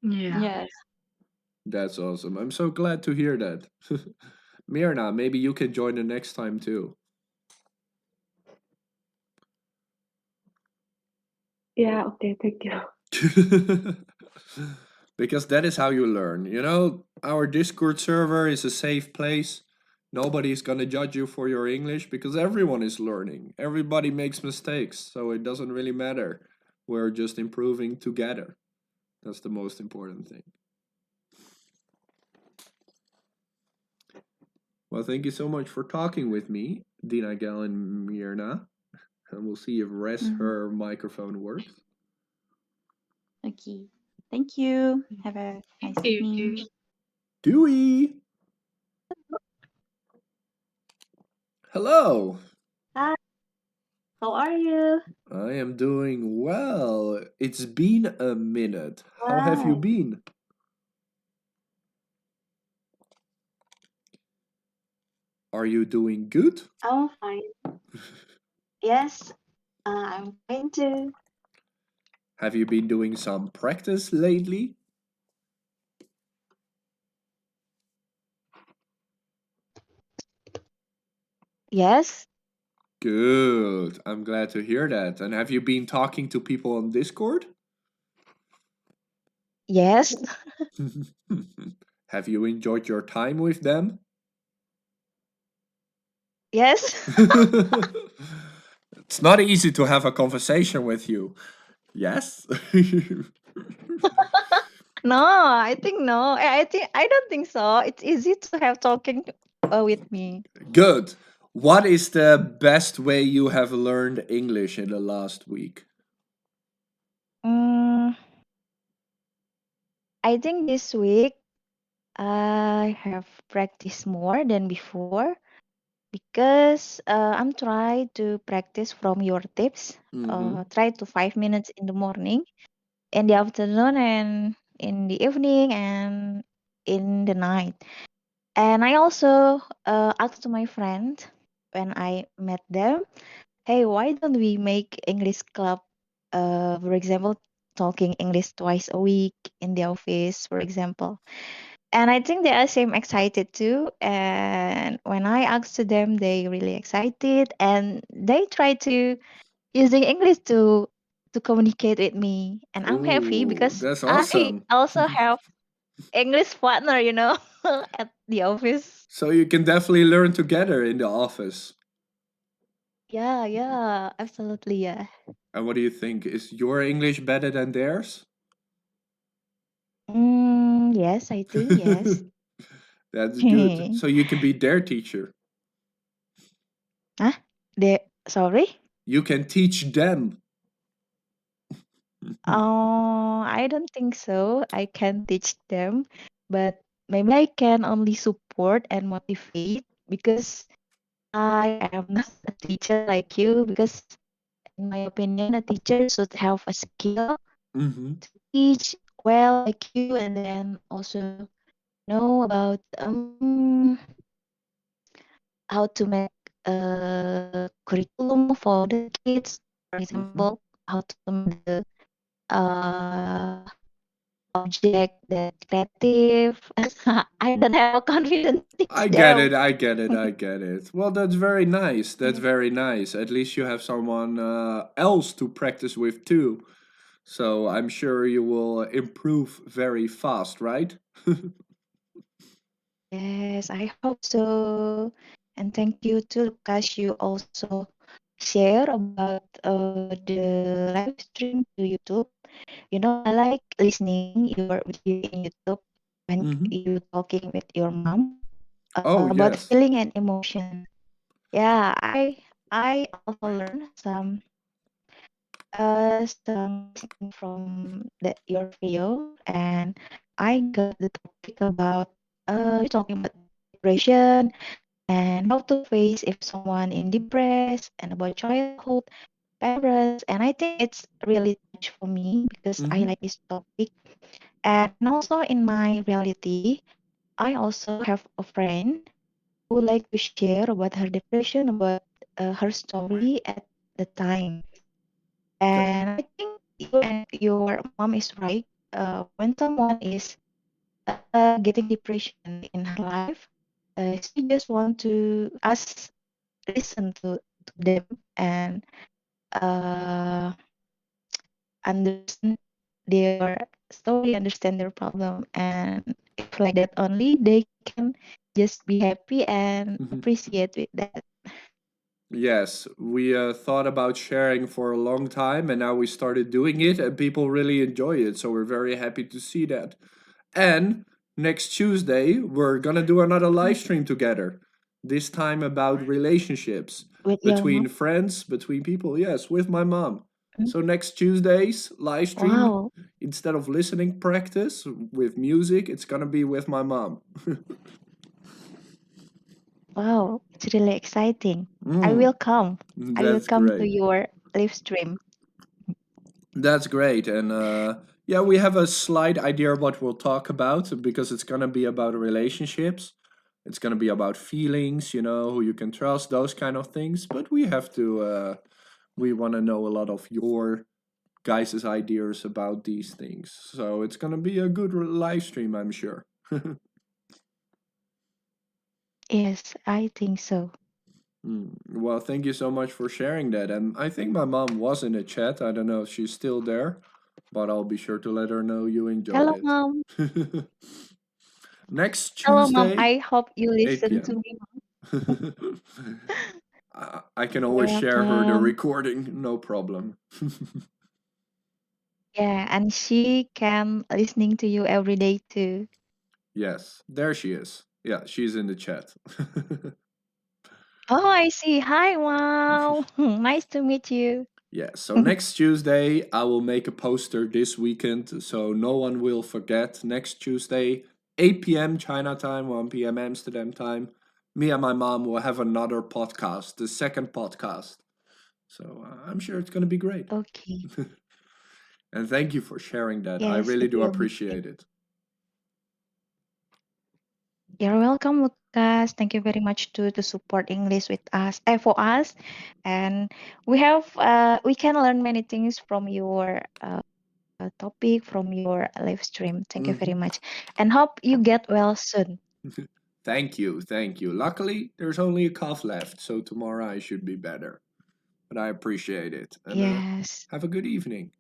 Yeah. yes. That's awesome. I'm so glad to hear that. Mirna, maybe you can join the next time too. Yeah, okay, thank you. Because that is how you learn. Our Discord server is a safe place. Nobody's gonna judge you for your English because everyone is learning. Everybody makes mistakes, so it doesn't really matter. We're just improving together. That's the most important thing. Well, thank you so much for talking with me, Dina, Gal, and Mirna. And we'll see if her microphone works. Okay. Thank you. Have a nice Thank you, evening. Dewey. Dewey! Hello! Hi, how are you? I am doing well. It's been a minute. How have you Right. been? Are you doing good? I'm fine. Yes, I'm fine too. Have you been doing some practice lately? Yes, Good. I'm glad to hear that. And have you been talking to people on Discord? yes, Have you enjoyed your time with them? yes. It's not easy to have a conversation with you. Yes? No, I think no. I don't think so. It's easy to have talking with me. Good. What is the best way you have learned English in the last week? Mm, I think this week I have practiced more than before because I'm trying to practice from your tips. Try to 5 minutes in the morning, in the afternoon, and in the evening, and in the night. And I also asked to my friend when I met them, hey, why don't we make English club? For example, talking English twice a week in the office, for example. And I think they are same excited too. And when I asked to them, they really excited, and they try to using English to communicate with me. And I'm happy Oh, because that's I awesome. also have English partner, at the office. So you can definitely learn together in the office. Yeah, absolutely, yeah. And what do you think? Is your English better than theirs? Yes, I do, yes. That's good. So you can be their teacher. Huh? Sorry? You can teach them. I don't think so. I can teach them, but maybe I can only support and motivate because I am not a teacher like you. Because in my opinion, a teacher should have a skill Mm-hmm. to teach well like you, and then also know about how to make a curriculum for the kids. For Mm-hmm. example, how to make the uh, object that creative. I don't have a confidence to I teach get it. them. I get it. I get it. Well, that's very nice. That's Yeah. very nice. At least you have someone else to practice with too. So I'm sure you will improve very fast, right? Yes, I hope so. And thank you to Lucas. You also share about the live stream to YouTube. You know, I like listening your video in YouTube when Mm-hmm. you talking with your mom Oh, about yes. feeling and emotion. Yeah, I also learned some listening from your video, and I got the topic about you talking about depression and how to face if someone in depressed and about childhood parents, and I think it's really touch for me because I Mm-hmm. like this topic. And also in my reality, I also have a friend who like to share about her depression, about her story at the time. And I think you and your mom is right. When someone is getting depression in her life, she just want to us listen to them and uh, understand their story, understand their problem, and if like that only, they can just be happy and Mm-hmm. appreciate with that. Yes, we thought about sharing for a long time and now we started doing it and people really enjoy it. So we're very happy to see that. And next Tuesday, we're gonna do another live stream together. This time about relationships With your between mom. friends, between people. Yes, with my mom. Mm. So next Tuesday's live stream, Wow, instead of listening practice with music, it's gonna be with my mom. wow, it's really exciting. I will Mm, come. I will that's come to great. your live stream. That's great. And yeah, we have a slight idea of what we'll talk about because it's going to be about relationships. It's going to be about feelings, who you can trust, those kind of things. But we want to know a lot of your guys' ideas about these things. So it's going to be a good live stream, I'm sure. Yes, I think so. Well, thank you so much for sharing that. And I think my mom was in the chat. I don't know if she's still there, but I'll be sure to let her know you enjoyed Hello, it. mom. Next Hello, mom. Tuesday, I hope you 8 listen to p.m. me. I can always share her the Welcome. recording, no problem. Yeah, and she can listening to you every day too. Yes, there she is. Yeah, she's in the chat. Oh, I see. Hi, wow. Nice to meet you. Yeah, so next Tuesday, I will make a poster this weekend so no one will forget. Next Tuesday, 8 p.m. China time, 1 p.m. Amsterdam time, me and my mom will have another podcast, the second podcast. So I'm sure it's going to be great. Okay. And thank you for sharing that. I Yes, really it do will be great. appreciate it. You're welcome, Lucas. Thank you very much to support English with us, for us, and we can learn many things from your topic, from your live stream. Thank you very Mhm. much, and hope you get well soon. Thank you, thank you. Luckily, there's only a cough left, so tomorrow I should be better. But I appreciate it. And Yes. have a good evening.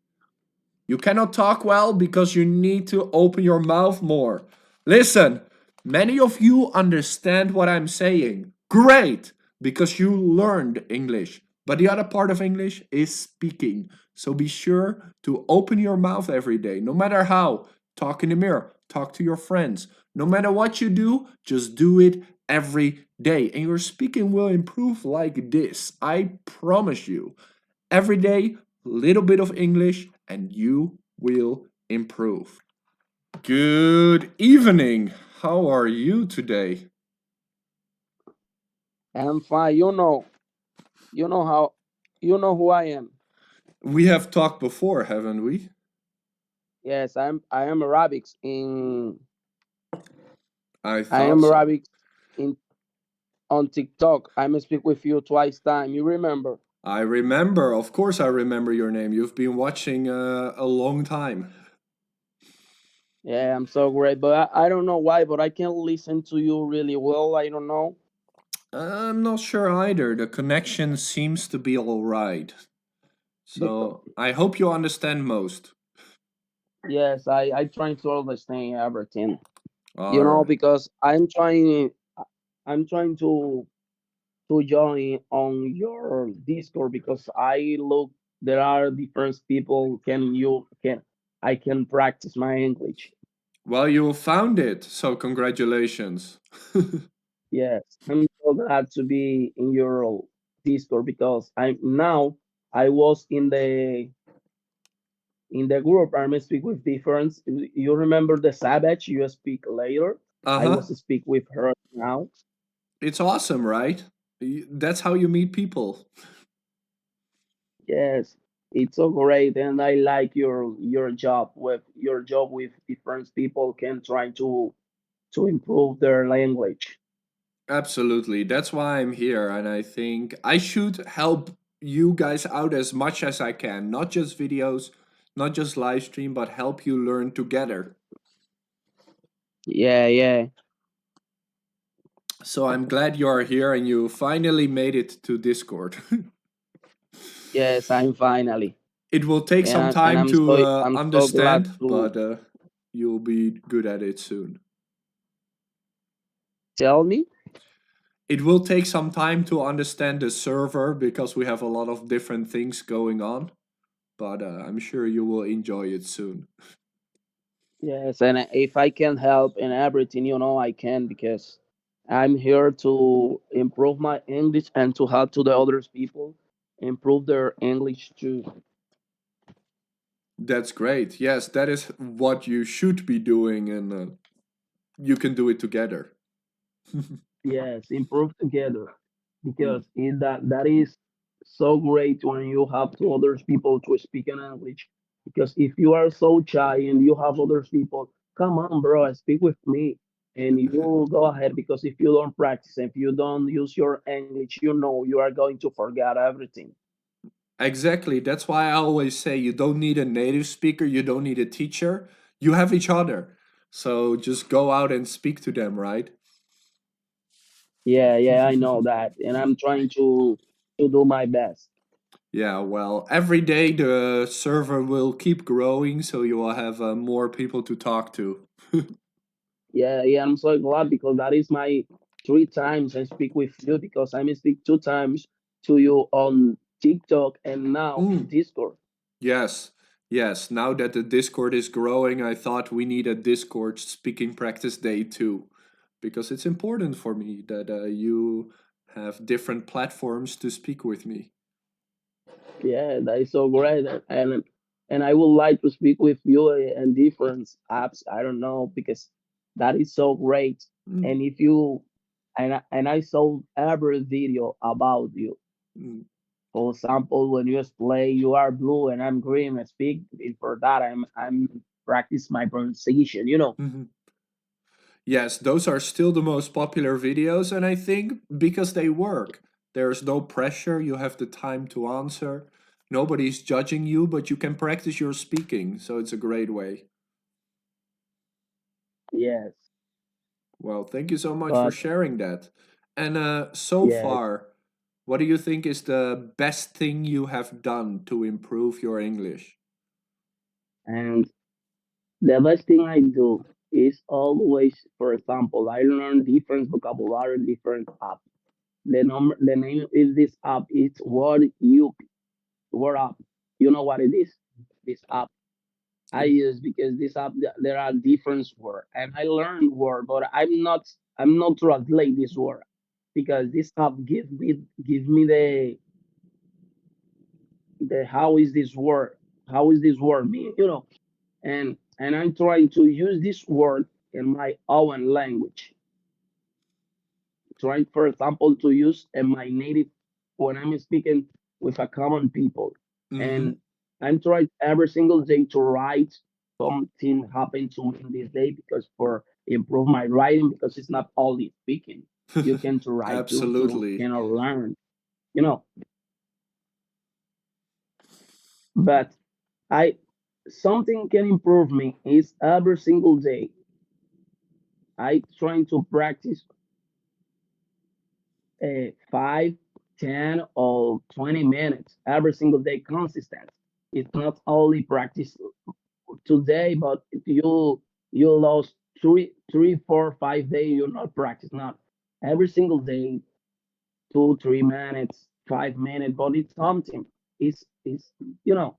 You cannot talk well because you need to open your mouth more. Listen, many of you understand what I'm saying. Great, because you learned English. But the other part of English is speaking. So be sure to open your mouth every day, no matter how. Talk in the mirror, talk to your friends. No matter what you do, just do it every day. And your speaking will improve like this. I promise you. Every day, little bit of English, and you will improve. Good evening. How are you today? I'm fine. You know how, you know who I am. We have talked before, haven't we? Yes, I am Arabic I I thought am so. Arabic in on TikTok. I'm speak with you twice time. You remember? I remember, of course, I remember your name. You've been watching a long time. Yeah, I'm so great, but I don't know why, but I can listen to you really well. I don't know. I'm not sure either. The connection seems to be all right. Because, So I hope you understand most. yes, I trying to understand everything. You All know, right. because I'm trying to join on your Discord because I look there are different people can I can practice my English. Well, you found it, so congratulations. Yes, I'm so glad to be in your Discord because I was in the group. I'm speak with different. You remember the Savage? You speak later. Uh I huh. was speak with her now. It's awesome, right? That's how you meet people. Yes, it's so great, and I like your job with different people can try to improve their language. Absolutely. That's why I'm here. And I think I should help you guys out as much as I can. Not just videos, not just live stream, but help you learn together. Yeah, yeah, So I'm glad you are here and you finally made it to Discord. yes, I'm finally, It will take some and time to I'm so glad understand, to but you'll be good at it soon. tell me. It will take some time to understand the server because we have a lot of different things going on, but I'm sure you will enjoy it soon. Yes, and if I can help in everything, I can because I'm here to improve my English and to help to the others people improve their English too. That's great. Yes, that is what you should be doing, and you can do it together. Yes, improve together Mm. because that is so great when you have to others people to speak in English. Because if you are so shy and you have others people, come on, bro, speak with me, and you go ahead. Because if you don't practice, if you don't use your English, you are going to forget everything. Exactly. That's why I always say you don't need a native speaker, you don't need a teacher. You have each other. So just go out and speak to them, right? Yeah, yeah, I know that, and I'm trying to do my best. Yeah, well, every day the server will keep growing, so you will have more people to talk to. Yeah, yeah, I'm so glad because that is my three times I speak with you because I speak two times to you on TikTok and now in Mm, Discord. yes, yes. Now that the Discord is growing, I thought we need a Discord speaking practice day too, because it's important for me that you have different platforms to speak with me. Yeah, that is so great, and I would like to speak with you and different apps. I don't know because that is so great. Mm, And if you and I saw every video about you. mm, For example, when you play, you are blue and I'm green. I speak and for that. I'm practice my pronunciation. mhm. Yes, those are still the most popular videos, and I think because they work. There's no pressure, you have the time to answer. Nobody's judging you, but you can practice your speaking, so it's a great way. Yes, Well, thank you so much for but sharing that. And so yes, far, what do you think is the best thing you have done to improve your English? and the best thing I do is always, for example, I learn different vocabulary, different apps. The name is this app. It's Word Up. You know what it is? This app I use because this app there are different words, and I learn word, but I'm not translate this word because this app give me the how is this word mean, and I'm trying to use this word in my own language, trying for example to use in my native when I'm speaking with a common people, Mm-hmm. and I'm trying every single day to write something happened to me in this day because for improve my writing because it's not only speaking, you can to write too to Absolutely. learn, you know but I something can improve me is every single day I trying to practice 5, 10, or 20 minutes every single day consistent. It's not only practice today, but if you lost 3, 4, 5 days, you're not practice. Not every single day, 2, 3 minutes, 5 minutes, but it's something. It's you know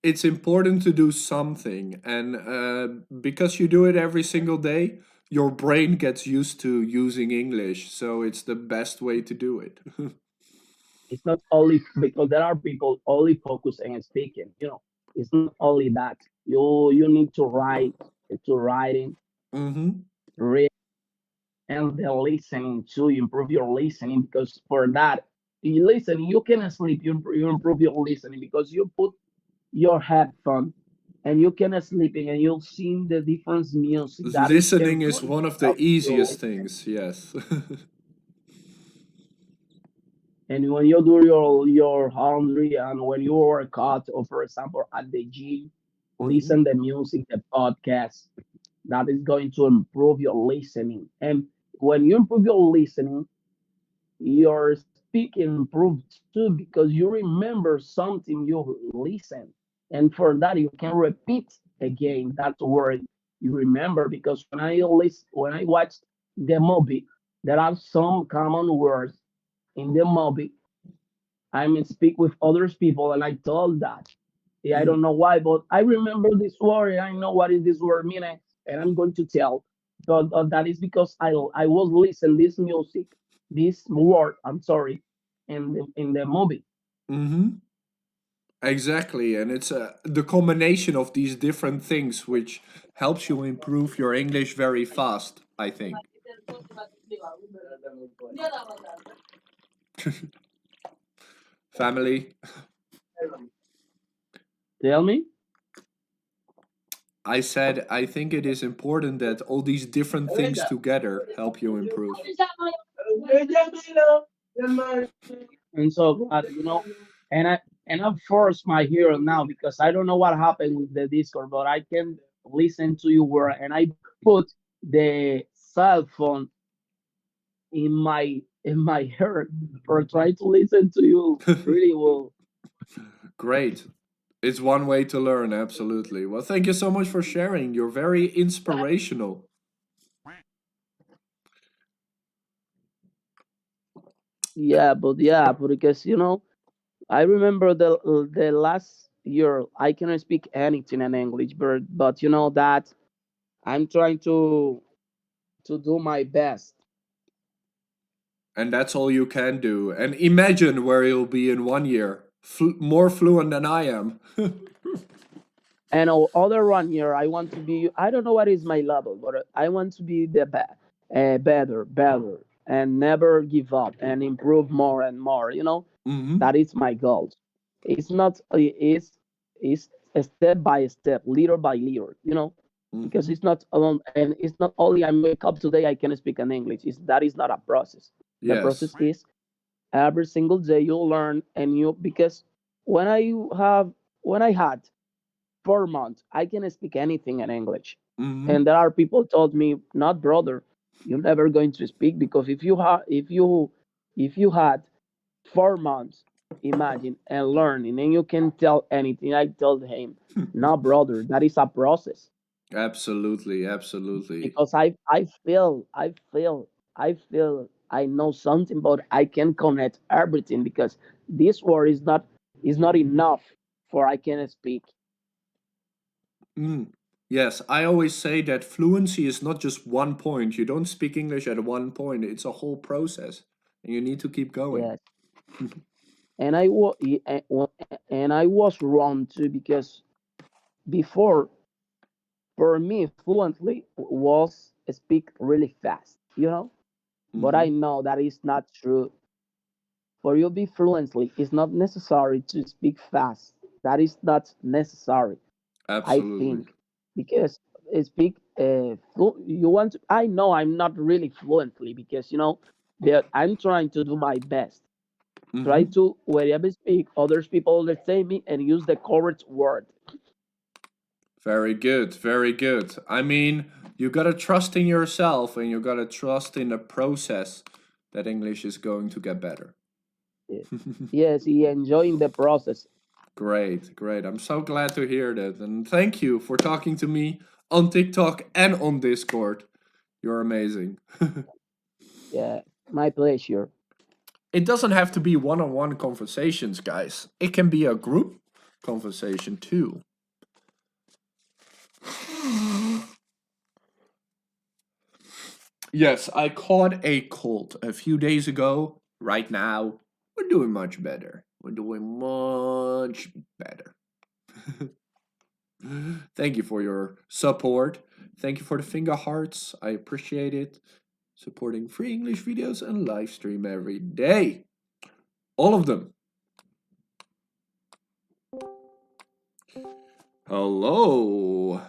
It's important to do something, and because you do it every single day, your brain gets used to using English, so it's the best way to do it. it's not only because there are people only focus on speaking. It's not only that. You need to writing, Mm-hmm. read, and the listening to improve your listening because for that you listen you can sleep you improve your listening because you put your headphone and you can sleep and you'll see the different music that it can Listening is one of the help you easiest listen. things, yes. And when you do your laundry and when you work out or for example at the gym, Hmm. listen the music, the podcast, that is going to improve your listening. And when you improve your listening, your speaking improves too because you remember something you listen, and for that you can repeat again that word you remember because when I watch the movie, there are some common words in the movie. I mean, speak with others people, and I told that. Yeah, I don't know why, but I remember this word. And I know what is this word meaning, and I'm going to tell. But that is because I was listening this music, this word. I'm sorry, in the movie. Hmm. Exactly, and it's the combination of these different things which helps you improve your English very fast, I think. Family, Tell me. I said I think it is important that all these different things together help you improve. And so glad, and I force my hearing now because I don't know what happened with the Discord, but I can listen to you word, and I put the cell phone in my ear for trying to listen to you really well. Great. It's one way to learn, absolutely. Well, thank you so much for sharing. You're very inspirational. Yeah, but because I remember the last year I cannot speak anything in English, but that I'm trying to do my best. And that's all you can do. And imagine where you'll be in 1 year. More fluent than I am. And other 1 year, I want to be. I don't know what is my level, but I want to be better, and never give up and improve more and more. Hmm. That is my goal. It's not. It's a step by step, little by little. Because Hmm. it's not alone, and it's not only I'm wake up today I can speak in English. That is not a process. The Yes. process is every single day you learn and you because when I have when I had 4 months, I can speak anything in English. And Hmm. there are people told me, not brother, you're never going to speak because if you had 4 months, imagine and learning, and you can tell anything. I told him, no brother, that is a process Absolutely, absolutely. because I feel I know something, but I can connect everything because this word is not enough for I can speak. Mm. Yes, I always say that fluency is not just one point. You don't speak English at one point. It's a whole process, and you need to keep going. Yes, and I was wrong too because before for me fluently was speak really fast, but I Hmm. know that is not true. For you to be fluently, it's not necessary to speak fast. That is not necessary, I Absolutely. think, because speak you want to, I know I'm not really fluently because that I'm trying to do my best. Try Hmm. to wherever I speak, others people understand me and use the correct word. Very good. Very good. I mean, you gotta trust in yourself, and you gotta trust in the process that English is going to get better. Yes, yes, he enjoying the process. Great, great. I'm so glad to hear that. And thank you for talking to me on TikTok and on Discord. You're amazing. Yeah, my pleasure. It doesn't have to be one on one conversations, guys. It can be a group conversation too. Yes, I caught a cold a few days ago. Right now, we're doing much better. We're doing much better. Thank you for your support. Thank you for the finger hearts. I appreciate it. Supporting free English videos and live stream every day. All of them. Hello.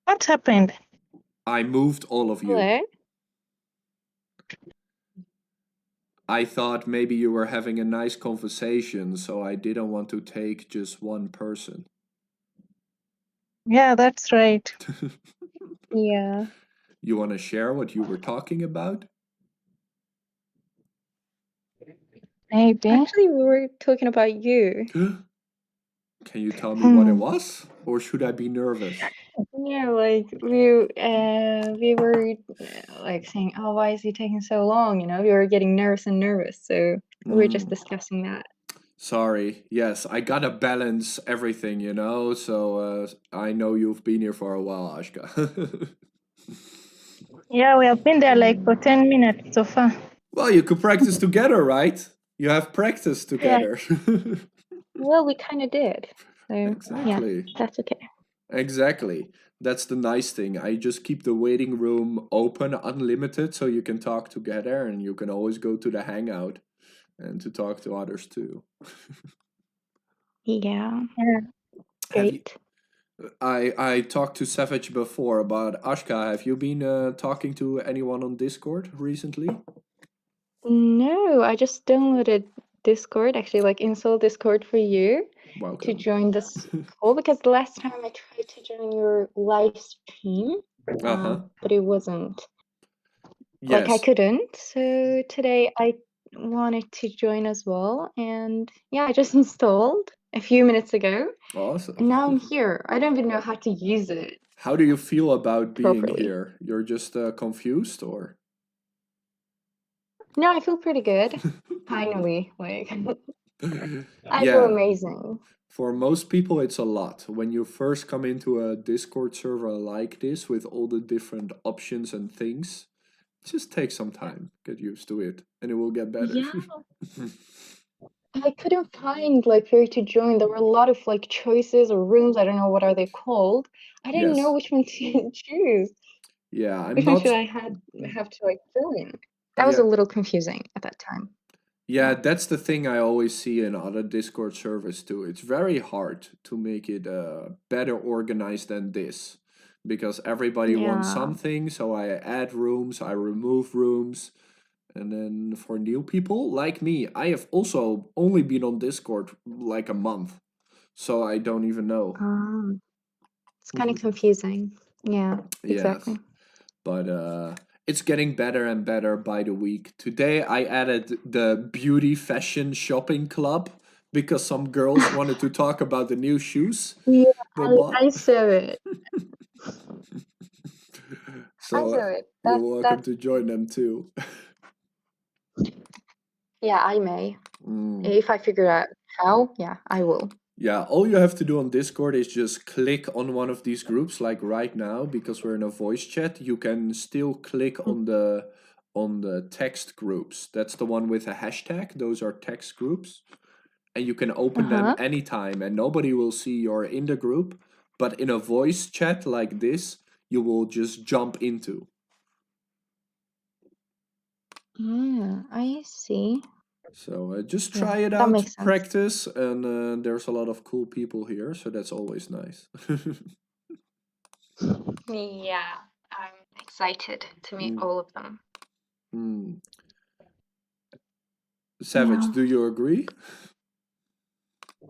What happened? I moved all of you. Hello? I thought maybe you were having a nice conversation, so I didn't want to take just one person. Yeah, that's right. Yeah. You want to share what you were talking about? Maybe. Actually, we were talking about you. Can you tell me what it Hmm. was? Or should I be nervous? Yeah, like we were like saying, oh, why is he taking so long? You know, we were getting nervous and nervous, so we were just Mm, discussing that. sorry. Yes, I gotta balance everything, so I know you've been here for a while, Ashka. Yeah, we have been there like for 10 minutes so far. Well, you could practice together, right? You have practice Yeah, together. Well, we kind of did. So, yeah, Exactly. that's okay. Exactly. That's the nice thing. I just keep the waiting room open, unlimited, so you can talk together and you can always go to the hangout and to talk to others too. Yeah, yeah. Have you? great. I talked to Savage before about Ashka. Have you been talking to anyone on Discord recently? No, I just downloaded Discord, actually, like installed Discord for you to Welcome. join this call because the last time I tried to join your live stream, Uh huh. but it wasn't like I Yes. couldn't. So today I wanted to join as well, and yeah, I just installed a few minutes ago, Awesome. and now I'm here. I don't even know how to use it How do you feel about being properly. here? You're just confused, or? No, I feel pretty good. Finally, like I feel Yeah. amazing. For most people, it's a lot. When you first come into a Discord server like this with all the different options and things, just take some time, get used to it, and it will get better. Yeah, I couldn't find like where to join. There were a lot of like choices or rooms. I don't know what are they called. I didn't know Yes. which one to choose. Yeah, I'm Which one should not. I have to like join? That was Yeah. a little confusing at that time. Yeah, Yeah. that's the thing I always see in other Discord servers too. It's very hard to make it better organized than this because everybody wants Yeah. something. So I add rooms, I remove rooms. And then for new people like me, I have also only been on Discord like a month. So I don't even know. It's kind of confusing. Yeah, Yes. exactly. But it's getting better and better by the week. Today I added the beauty fashion shopping club because some girls wanted to talk about the new shoes Yeah, they bought. I saw it. I'll So do it. you're welcome That's to join them too. yeah, I may. Mm. If I figure out how, yeah, I will. Yeah, all you have to do on Discord is just click on one of these groups, like right now, because we're in a voice chat. You can still click on the text groups. That's the one with a hashtag. Those are text groups, and you can open them anytime, and nobody will see you're in the group. But in a voice chat like this, you will just jump into. I see. So just Yeah, try it that out, makes sense. practice, and there's a lot of cool people here, so that's always nice. Yeah, I'm excited to meet Mm. all of them. Mm. Savage, Yeah. do you agree?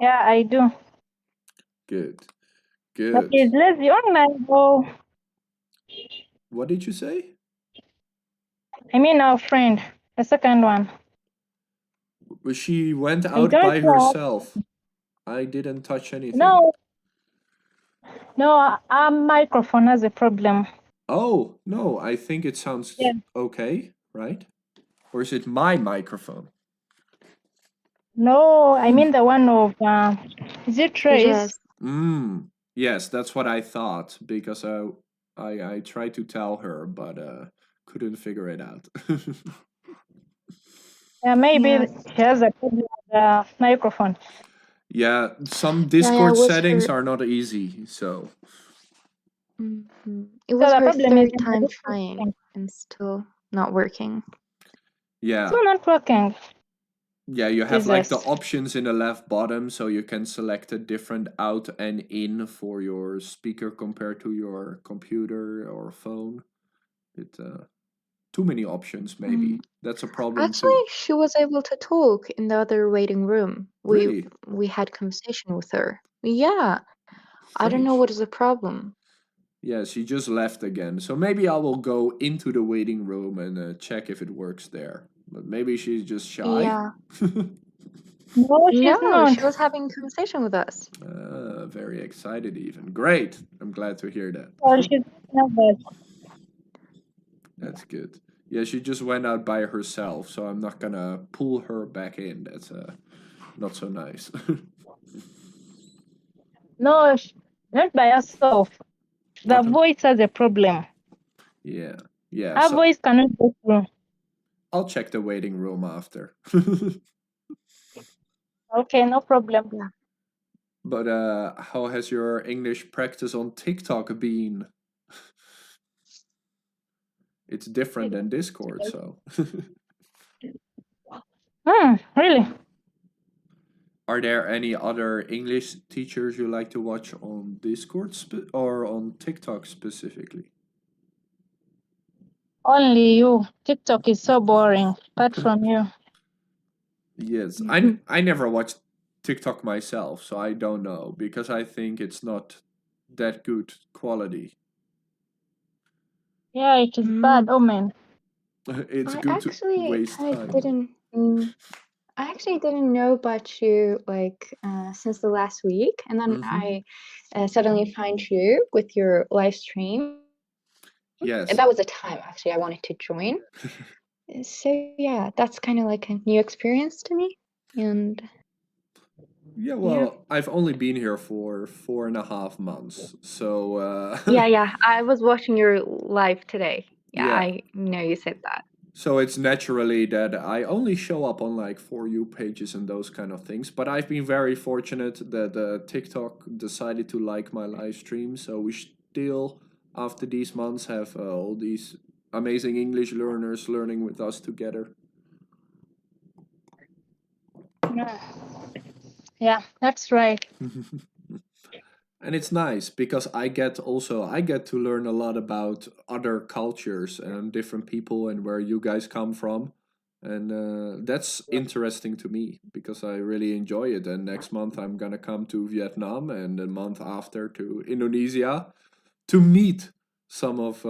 Yeah, I do. Good. But is Good. Leslie online? Oh, What did you say? I mean our friend, the second one. Well, she went I out don't by know. herself. I didn't touch anything. No, no, our microphone has a problem. Oh, no, I think it sounds Yeah. okay, right? Or is it my microphone? No, I mean the one of is it Trace? Yes. Yes, that's what I thought, because I tried to tell her, but couldn't figure it out. Yeah, maybe Yeah. she has a problem with the microphone. Yeah, some Yeah, Discord it was settings her. are not easy, so It So was the her problem is third in the time Discord trying thing. and still not working. It's yeah. not working. Yeah, you have like the Jesus. options in the left bottom, so you can select a different out and in for your speaker compared to your computer or phone. It too many options, maybe. That's a problem Actually, too. she was able to talk in the other waiting room. Really We had conversation with her. Yeah, I don't know strange. what is the problem. Yeah, she just left again. So maybe I will go into the waiting room and check if it works there. But maybe she's just shy. Yeah. No, she's No, not. she was having conversation with us. Very excited, even. Great. I'm glad to hear that. Well, she's not nervous. That's good. Yeah, she just went out by herself, so I'm not gonna pull her back in. That's not so nice. No, not by herself. The Uh-huh. voice has a problem. Yeah, yeah. Her So voice cannot go through. I'll check the waiting room after. Okay, no problem. Yeah. But how has your English practice on TikTok been? It's different than Discord, so. Really? Are there any other English teachers you like to watch on Discord or on TikTok specifically? Only you. TikTok is so boring. Apart from you. Yes, I never watched TikTok myself, so I don't know because I think it's not that good quality. Yeah, it is bad omen. It's I good to actually waste kind of time. didn't. I actually didn't know about you like since the last week, and then I suddenly find you with your live stream. Yes. That was the time actually I wanted to join. So yeah, that's kind of like a new experience to me, and Yeah, yeah. well, I've only been here for 4.5 months, so Yeah, I was watching your live today. Yeah, yeah. I know you said that. So it's naturally that I only show up on like For You pages and those kind of things. But I've been very fortunate that TikTok decided to like my live stream. So we still, after these months, have all these amazing English learners learning with us together. Yeah, that's right. And it's nice because I get to learn a lot about other cultures and different people and where you guys come from, and that's interesting to me because I really enjoy it. And next month I'm gonna come to Vietnam, and the month after to Indonesia to meet some of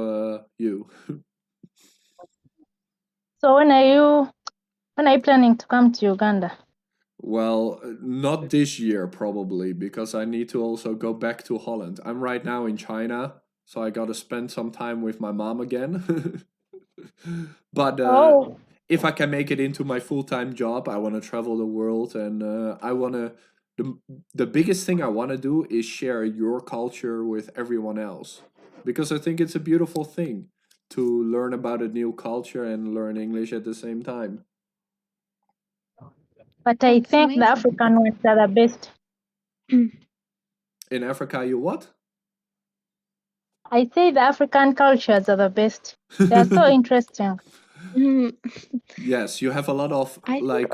you. So when are you planning to come to Uganda? Well, not this year probably because I need to also go back to Holland. I'm right now in China, so I got to spend some time with my mom again. But Oh, if I can make it into my full-time job, I want to travel the world, and I want to. The, the biggest thing I want to do is share your culture with everyone else, because I think it's a beautiful thing to learn about a new culture and learn English at the same time. but I That's think the amazing. African ones are the best. In Africa, you what? I say the African cultures are the best. They are so interesting. Mm, Yes, you have a lot of I think like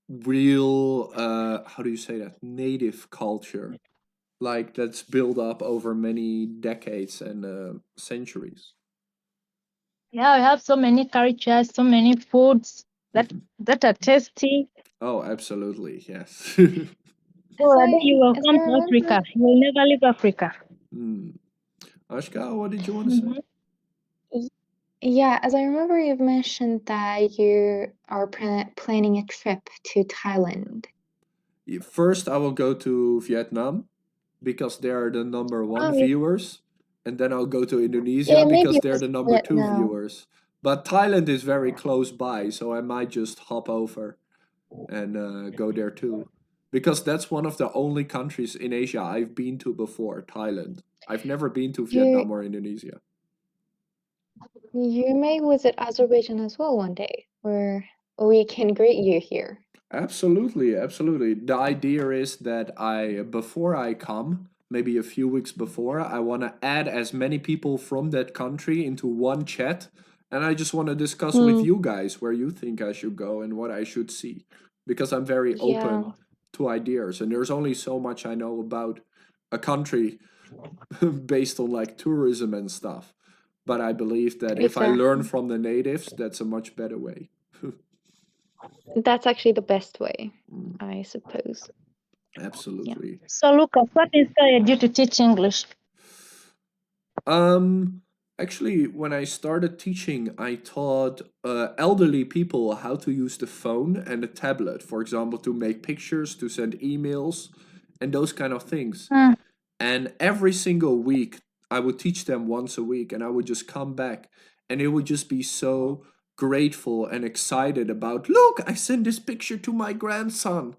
real how do you say that? Native culture. Like that's built up over many decades and centuries. Yeah, we have so many cultures, so many foods that are tasty. Oh, absolutely, yes. So one day you will as I come to remember, Africa. You will never leave Africa. Hmm. Ashka, what did you want to say? Mhm. y- yeah, as I remember, you've mentioned that you are planning a trip to Thailand. First, I will go to Vietnam because they are the number one Oh, yeah, viewers, and then I'll go to Indonesia yeah, maybe because it they're was the number two Vietnam. viewers. But Thailand is very close by, so I might just hop over and go there too. Because that's one of the only countries in Asia I've been to before, Thailand. I've never been to You Vietnam or Indonesia. you may visit Azerbaijan as well one day, where we can greet you here. Absolutely, absolutely. The idea is that before I come, maybe a few weeks before, I want to add as many people from that country into one chat. And I just want to discuss with Hmm. you guys where you think I should go and what I should see. Because I'm very Yeah, open to ideas. And there's only so much I know about a country based on like tourism and stuff. But I believe that if I learn exactly. from the natives, that's a much better way. That's actually the best way, Mm, I suppose. Yeah. absolutely. So Lucas, what inspired you to teach English? Um, Actually, when I started teaching, I taught elderly people how to use the phone and the tablet, for example, to make pictures, to send emails, and those kind of things. Hmm. And every single week, I would teach them once a week, and I would just come back, and they would just be so grateful and excited about, look, I sent this picture to my grandson.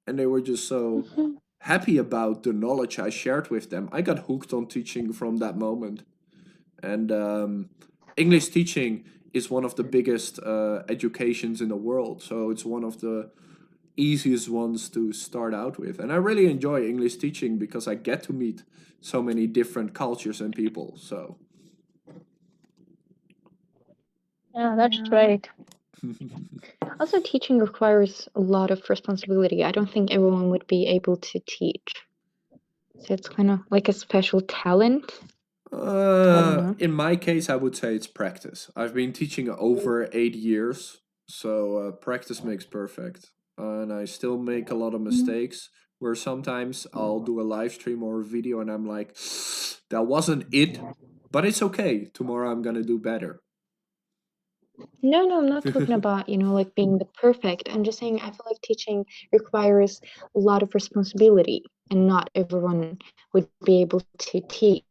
And they were just so Mhm. happy about the knowledge I shared with them. I got hooked on teaching from that moment. And English teaching is one of the biggest educations in the world. So it's one of the easiest ones to start out with. And I really enjoy English teaching because I get to meet so many different cultures and people. So Yeah, that's Yeah. right. Also, teaching requires a lot of responsibility. I don't think everyone would be able to teach. So it's kind of like a special talent. I don't know. In my case, I would say it's practice. I've been teaching over 8 years, so practice makes perfect. And I still make a lot of Mm. mistakes where sometimes I'll do a live stream or a video and I'm like, that wasn't it, but it's okay. Tomorrow I'm gonna do better. No, I'm not talking about, like being the perfect. I'm just saying I feel like teaching requires a lot of responsibility, and not everyone would be able to teach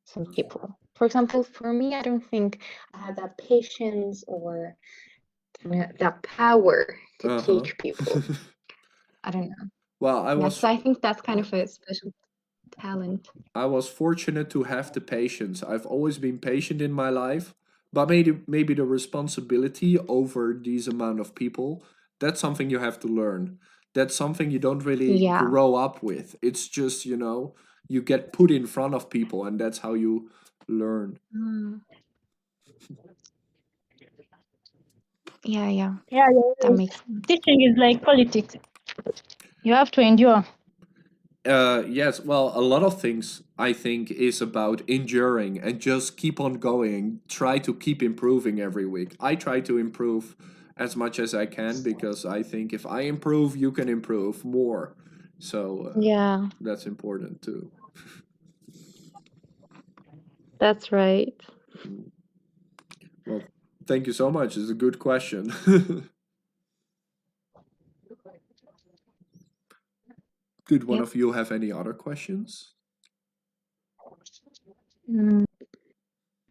some people. For example, for me, I don't think I have that patience or that power to Uh huh. teach people. I don't know. Well, Yeah, so I think that's kind of a special talent. I was fortunate to have the patience. I've always been patient in my life, but maybe the responsibility over these amount of people, that's something you have to learn. That's something you don't really Yeah. grow up with. It's just, you get put in front of people and that's how you learn. Mm, yeah, Yeah, you're that right. makes sense. Teaching is like politics. You have to endure. Yes, well, a lot of things I think is about enduring and just keep on going. Try to keep improving every week. I try to improve as much as I can because I think if I improve, you can improve more. So Yeah, that's important too. that's right. Mm. Well, thank you so much. It's a good question. Did one Yep. of you have any other questions? Mm.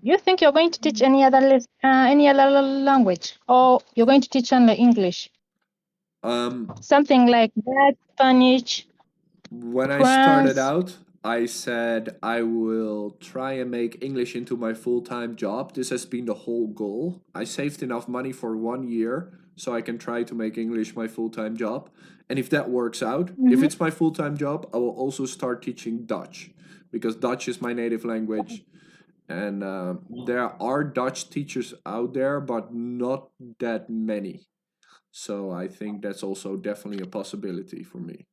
You think you're going to teach any other language, or you're going to teach only English? Um, Something like that, Spanish, when I started France. out, I said I will try and make English into my full time job. This has been the whole goal. I saved enough money for 1 year so I can try to make English my full time job. And if that works out, if Mhm. it's my full time job, I will also start teaching Dutch because Dutch is my native language. And there are Dutch teachers out there, but not that many. So I think that's also definitely a possibility for me.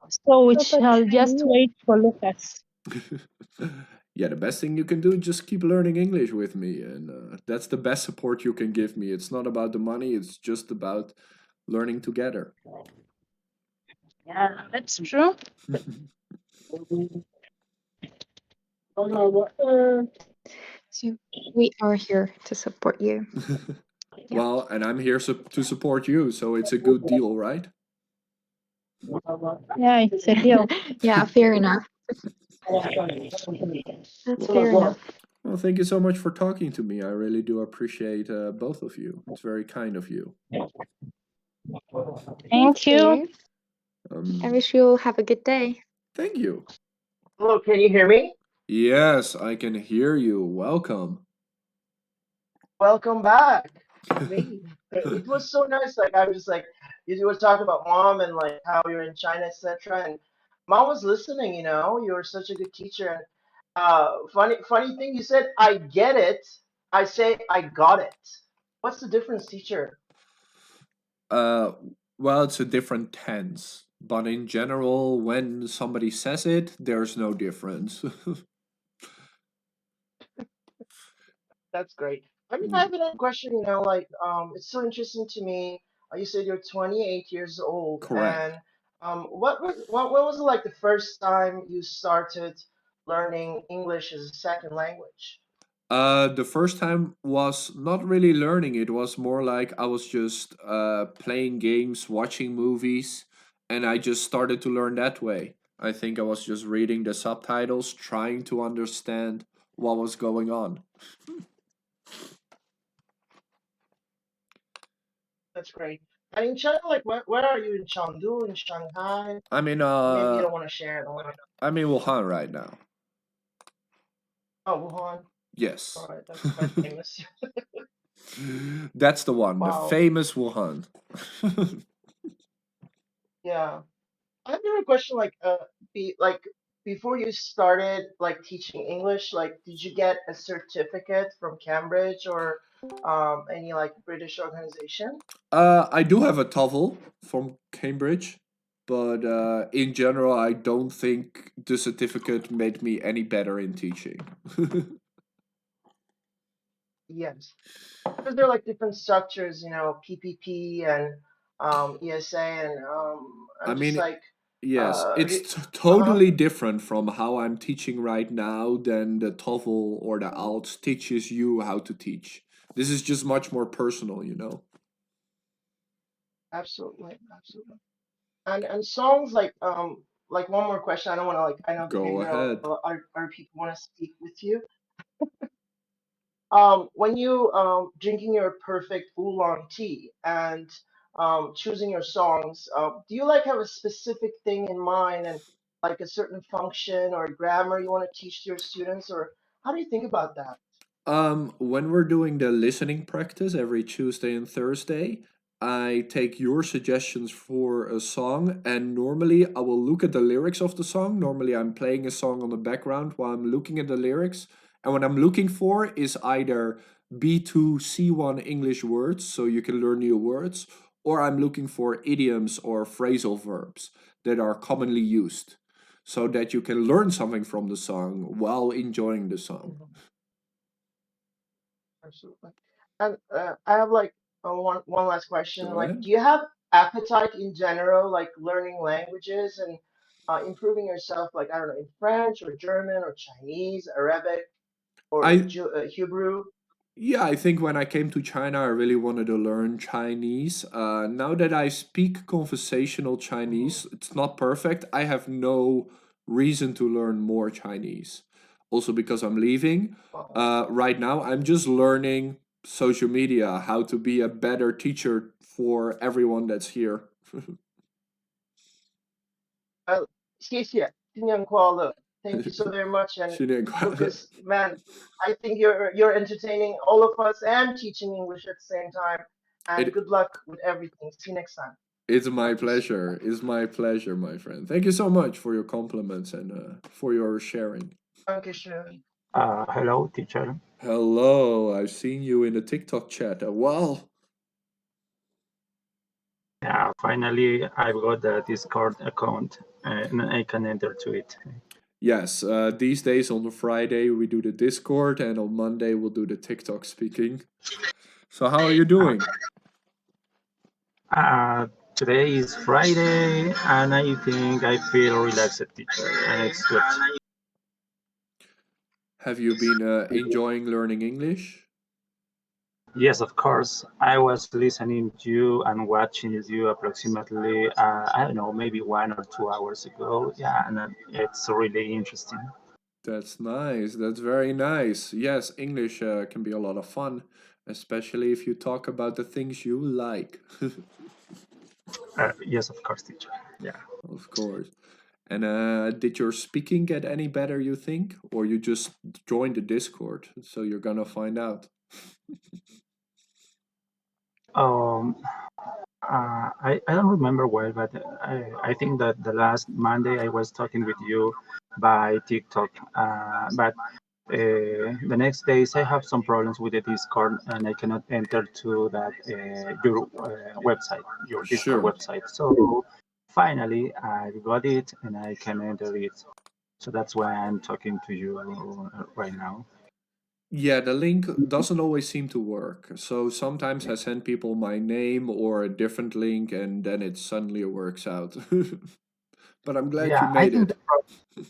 So we What about shall just Chinese? wait for Lucas. Yeah, the best thing you can do is just keep learning English with me, and that's the best support you can give me. It's not about the money; it's just about learning together. Yeah, that's true. So we are here to support you. Yeah. Well, and I'm here to support you, so it's a good deal, right? Yeah, it's a deal. Yeah, fair enough. That's fair enough. Well, thank you so much for talking to me. I really do appreciate both of you. It's very kind of you. Thank Thank you. you. I Um, wish you'll have a good day. thank you. Hello, can you hear me? Yes, I can hear you. Welcome. Welcome back. Me. It was so nice. Like I was just like you were talking about mom and like how you're in China, etc. And mom was listening. You were such a good teacher. And funny thing, you said I get it. I say I got it. What's the difference, teacher? Uh, well, it's a different tense, but in general, when somebody says it, there's no difference. That's great. I mean, I Mm, have another question. It's so interesting to me. You said you're 28 years old, correct. and what was it like the first time you started learning English as a second language? The first time was not really learning. It was more like I was just playing games, watching movies, and I just started to learn that way. I think I was just reading the subtitles, trying to understand what was going on. That's great. And in China, like, where are you in Chengdu, in Shanghai? I'm in Or maybe you don't want to share. Don't worry. I'm in Wuhan right now. Oh, Wuhan. All Yes. right, that's quite famous. That's the one, the Wow. famous Wuhan. Yeah. I have another question, before you started like teaching English, like did you get a certificate from Cambridge or any like British organization? I do have a TOEFL from Cambridge, but in general, I don't think the certificate made me any better in teaching. Yes, because there are like different structures, PPP and ESA, and I I'm just mean, like, yes, it's uh-huh. totally different from how I'm teaching right now than the TOEFL or the ALTS teaches you how to teach. This is just much more personal, you know? Absolutely, absolutely. And songs like one more question. I don't want to like I know that Go ahead. other people want to speak with you. When you drinking your perfect oolong tea and choosing your songs, do you like have a specific thing in mind and like a certain function or grammar you want to teach to your students, or how do you think about that? When we're doing the listening practice every Tuesday and Thursday, I take your suggestions for a song, and normally I will look at the lyrics of the song. Normally, I'm playing a song on the background while I'm looking at the lyrics, and what I'm looking for is either B2, C1 English words, so you can learn new words, or I'm looking for idioms or phrasal verbs that are commonly used, so that you can learn something from the song while enjoying the song. Mhm. Absolutely. And I have like one last question. Go Like, ahead. do you have appetite in general, like learning languages and improving yourself, like I don't know, in French or German or Chinese, Arabic or I Hebrew? Yeah, I think when I came to China, I really wanted to learn Chinese. Now that I speak conversational Hmm. Chinese, it's not perfect. I have no reason to learn more Chinese. also because I'm leaving. Right now, I'm just learning social media, how to be a better teacher for everyone that's here. 谢谢，新年快乐. Thank you so very much. And 新年快乐。 Lucas, man, I think you're entertaining all of us and teaching English at the same time. And It, good luck with everything. See you next time. it's my God bless you. pleasure. It's my pleasure, my friend. Thank you so much for your compliments and for your sharing. Dankeschön. Hello, teacher. Hello, I've seen you in the TikTok chat. Wow. Yeah, finally, I've got the Discord account and I can enter to it. Yes, these days on the Friday we do the Discord, and on Monday we'll do the TikTok speaking. So how are you doing? Today is Friday, and I think I feel relaxed, teacher, and it's good. Have you been enjoying learning English? Yes, of course. I was listening to you and watching you approximately, I don't know, maybe 1 or 2 hours ago. Yeah, and it's really interesting. That's nice. That's very nice. Yes, English can be a lot of fun, especially if you talk about the things you like. Yes, of course, teacher. Yeah. Of course. And did your speaking get any better, you think? Or you just joined the Discord, so you're gonna find out? Um, I don't remember well, but I think that the last Monday I was talking with you by TikTok. But the next days I have some problems with the Discord and I cannot enter to that your website, your Discord Sure. website. So finally I got it and I can enter it. So that's why I'm talking to you right now. Yeah, the link doesn't always seem to work. So sometimes I send people my name or a different link, and then it suddenly works out. But I'm glad you Yeah, I made think it.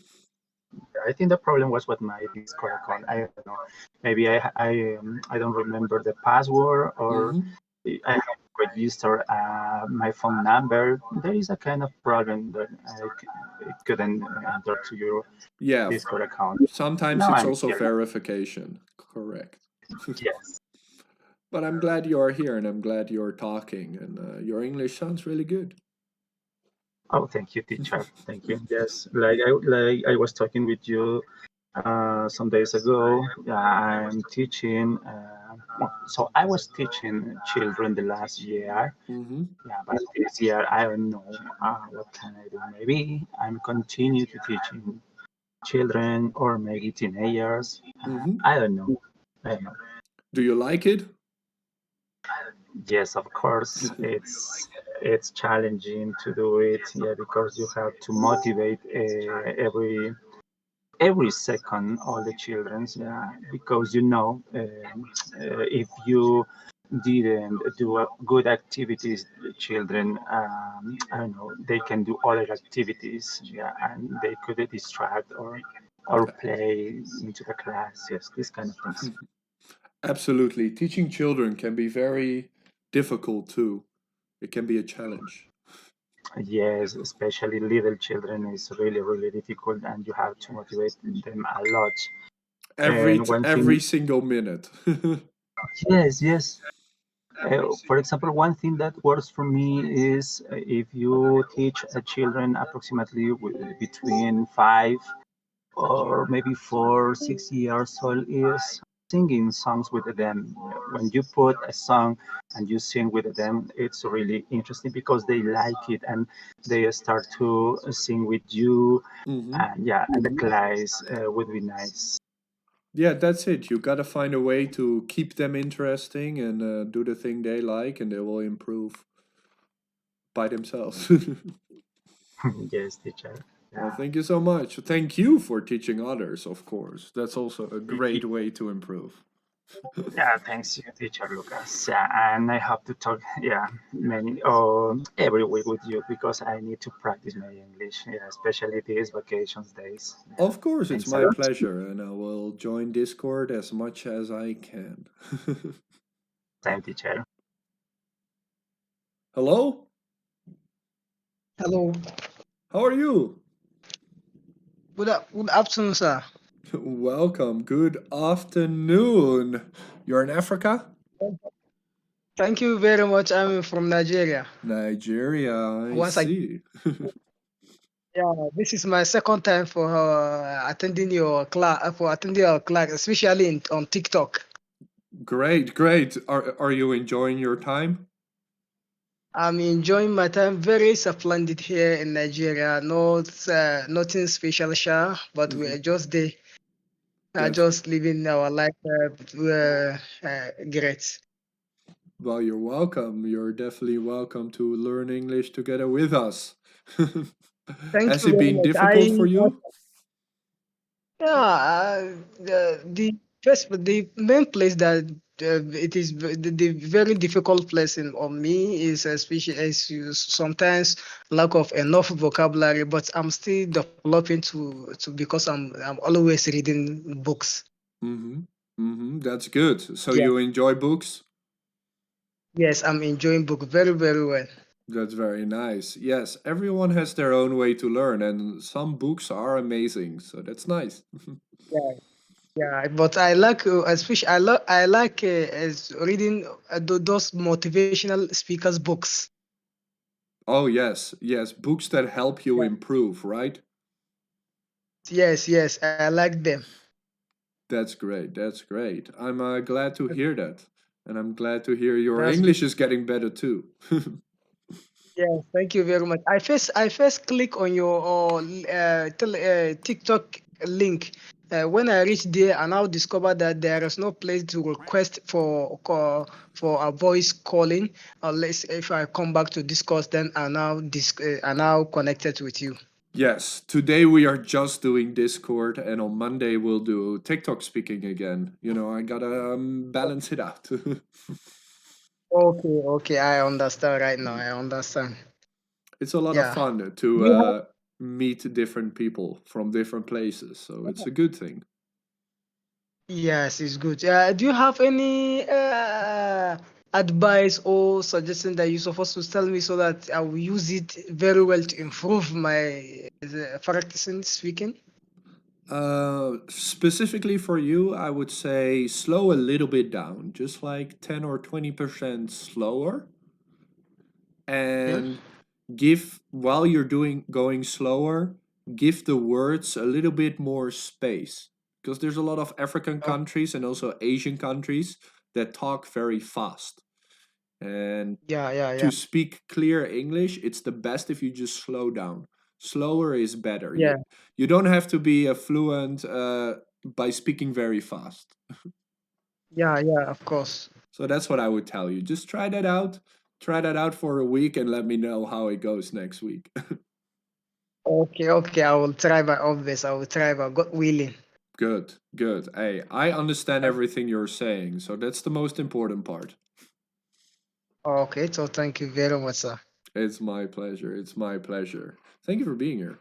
I think the problem was with my Discord account. I don't know. Maybe I don't remember the password or Mm-hmm. I have registered my phone number. There is a kind of problem that I couldn't enter to your Yeah, Discord account. sometimes Now it's I'm also here. verification. Correct. Yes. But I'm glad you are here, and I'm glad you're talking, and your English sounds really good. Oh, thank you, teacher. Thank you. Yes, like I was talking with you some days ago. I'm teaching. So I was teaching children the last year. Mm-hmm. Yeah, but this year I don't know what can I do. Maybe I'm continue to teaching children or maybe teenagers. Mm-hmm. I don't know. I don't know. Do you like it? Yes, of course, it's challenging to do it. Yeah, because you have to motivate every second all the childrens. Yeah, because if you didn't do a good activities, the children, I don't know, they can do other activities. Yeah, and they could distract or play into the class. Yes, these kind of things. Absolutely. Teaching children can be very difficult too. It can be a challenge. Yes, especially little children is really, really difficult, and you have to motivate them a lot. And one Every thing, single minute. yes. For example, one thing that works for me is if you teach a children approximately between 5 or maybe 4, 6 years old is singing songs with them. When you put a song and you sing with them, it's really interesting because they like it and they start to sing with you. Mm-hmm. And yeah, and the class would be nice. Yeah, that's it. You gotta find a way to keep them interesting and do the thing they like, and they will improve by themselves. Yes, teacher. Well, Yeah. thank you so much. Thank you for teaching others, of course. That's also a great way to improve. Yeah, thanks you, teacher Lucas. Yeah, and I have to talk, yeah, many every week with you because I need to practice my English, yeah, especially these vacations days. Yeah, Of course, it's thanks a my lot. pleasure, and I will join Discord as much as I can. Time, teacher. Hello? Hello. How are you? Good afternoon, sir. Welcome. Good afternoon. You're in Africa? Thank you very much. I'm from Nigeria. Nigeria, I Once I see. Yeah, this is my second time for attending your class, especially on TikTok. Great, great. Are you enjoying your time? I'm enjoying my time. Very splendid here in Nigeria. Nothing special, sure, but we Hmm. are just there, That's just living our life. Great. well, you're welcome. You're definitely welcome to learn English together with us. Thank Has you it very been much. difficult for you? Yeah, the main place that it is the very difficult place on me is especially sometimes lack of enough vocabulary, but I'm still developing to because I'm always reading books. Mm-hmm. Mm-hmm. That's good. So Yeah, you enjoy books? yes, I'm enjoying book very very well. That's very nice. Yes, everyone has their own way to learn, and some books are amazing. So that's nice. Yeah, yeah, but I like especially I like as reading those motivational speakers books. Oh, yes, yes. Books that help you Yeah. improve, right? Yes, yes, I like them. That's great. That's great. I'm glad to hear that. And I'm glad to hear your That's good. English is getting better too. Yes, thank you very much. I first click on your TikTok link. When I reached there, I now discovered that there is no place to request for a voice calling. Unless if I come back to discuss, then I now connected with you. Yes, today we are just doing Discord, and on Monday we'll do TikTok speaking again. You know, I gotta balance it out. Okay, okay, I understand right now. I understand. It's a lot of Yeah. fun to You have meet different people from different places, so it's a good thing. Yes, it's good. Do you have any advice or suggestion that you're supposed to tell me so that I will use it very well to improve my practicing speaking? Specifically for you, I would say slow a little bit down, just like 10 or 20% slower, Yeah. and give while you're doing going slower, give the words a little bit more space because there's a lot of African Oh, countries and also Asian countries that talk very fast. And yeah, yeah, to yeah, speak clear English, it's the best if you just slow down. Slower is better. yeah, You don't have to be a fluent by speaking very fast. yeah, yeah. Of course. So that's what I would tell you. Just try that out. Try that out for a week and let me know how it goes next week. Okay, okay. I will try my best. I will try my God willing. Good, good. Hey, I understand everything you're saying, so that's the most important part. Okay, so thank you very much, sir. It's my pleasure. It's my pleasure. Thank you for being here.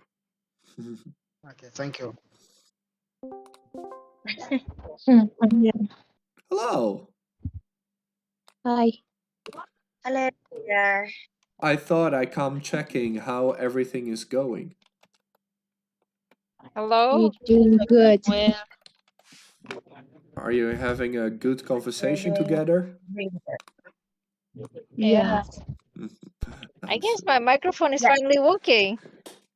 Okay, thank you. Yeah. Hello. Hi. Hello there. I thought I come checking how everything is going. We're Hello. doing good. Well, Are you having a good conversation Very, together? very yeah. Yes. I I'm guess my microphone is Yeah. finally working.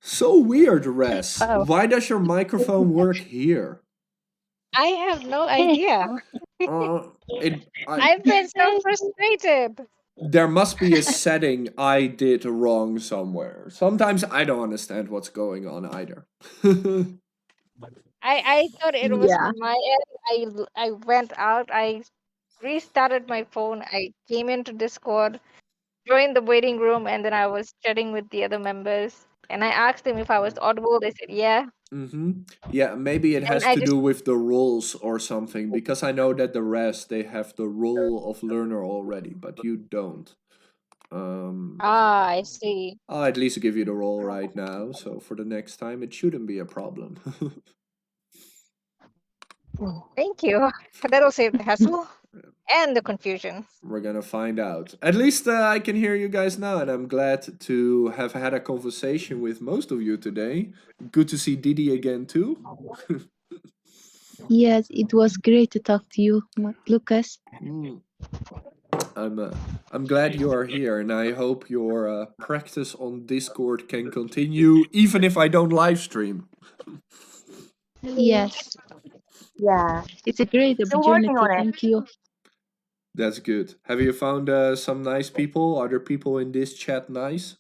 so weird, Res. Wow. Why does your microphone work here? I have no idea. Uh, it I I've been so frustrated. there must be a setting I did wrong somewhere. Sometimes I don't understand what's going on either. I thought it was Yeah. my end. I went out. I restarted my phone. I came into Discord, joined the waiting room, and then I was chatting with the other members. And I asked them if I was audible. They said yeah. Mm-hmm. Yeah, maybe it And has I to just do with the rules or something, because I know that the rest they have the role of learner already, but you don't. Um, I see. I'll at least give you the role right now, so for the next time it shouldn't be a problem. Thank you. That'll save the hassle and the confusion. We're gonna find out. At least I can hear you guys now, and I'm glad to have had a conversation with most of you today. Good to see Didi again too. Yes, it was great to talk to you, Lucas. Mm. I'm glad you are here, and I hope your practice on Discord can continue, even if I don't live stream. Yes, Yeah. it's a great Still working opportunity. on it. Thank you. That's good. Have you found some nice people? Other people in this chat nice?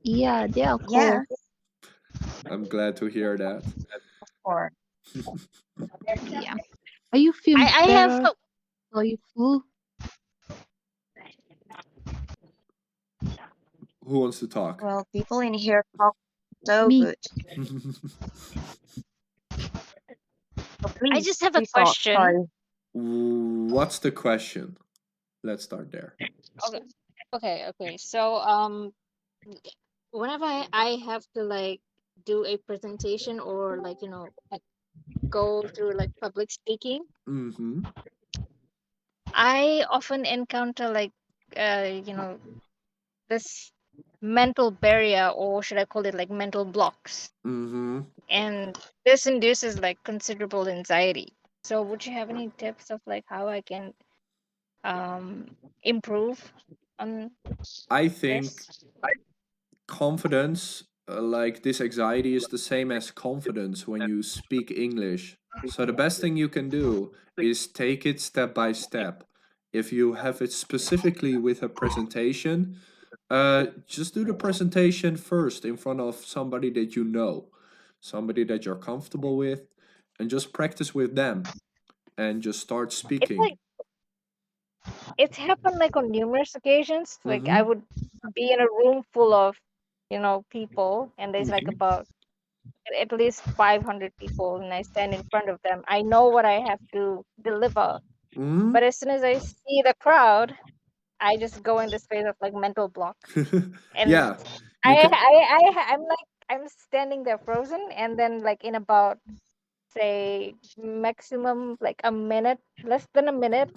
Yeah, they are Yes, cool. I'm glad to hear that. of course. Yeah. Are you feeling I have better? Are you full? Who wants to talk? Well, people in here talk so Me. good. So I please, just have a please talk. question. Sorry. What's the question? Let's start there. Okay, okay. So whenever I have to like do a presentation or like like go through like public speaking, Mm-hmm. I often encounter like this mental barrier, or should I call it like mental blocks, Mm-hmm. and this induces like considerable anxiety. So would you have any tips of like how I can improve on I think this? confidence, like this anxiety, is the same as confidence when you speak English. So the best thing you can do is take it step by step. If you have it specifically with a presentation, just do the presentation first in front of somebody that you know, somebody that you're comfortable with, and just practice with them and just start It's like speaking. it's happened like on numerous occasions. Like I Mm-hmm. would be in a room full of, people, and there's like Mm-hmm. about at least 500 people, and I stand in front of them. I know what I have to deliver, but as soon as I see the crowd, I just go in this phase of like mental block, and Yeah, you can. I'm standing there frozen, and then like in about say maximum like a minute, less than a minute,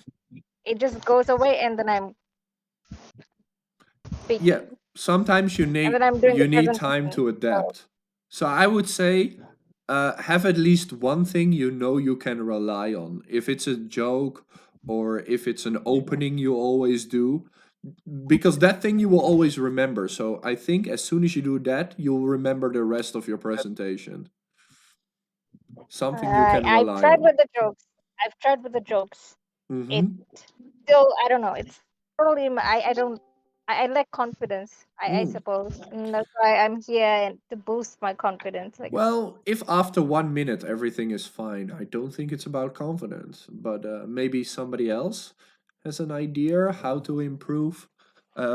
it just goes away, and then I'm Yeah, speaking. sometimes And then I'm doing the you need time presentation. to So adapt. So I would say have at least one thing you know you can rely on. If it's a joke or if it's an opening you always do, because that thing you will always remember. So I think as soon as you do that, you'll remember the rest of your presentation. Something you can I've rely tried on. with the jokes. I've tried with the jokes. It Mm-hmm. still, I don't know. It's totally. I don't. I lack confidence. I Mm. suppose, and that's why I'm here and to boost my confidence. Like, Well, if after 1 minute everything is fine, I don't think it's about confidence. But maybe somebody else has an idea how to improve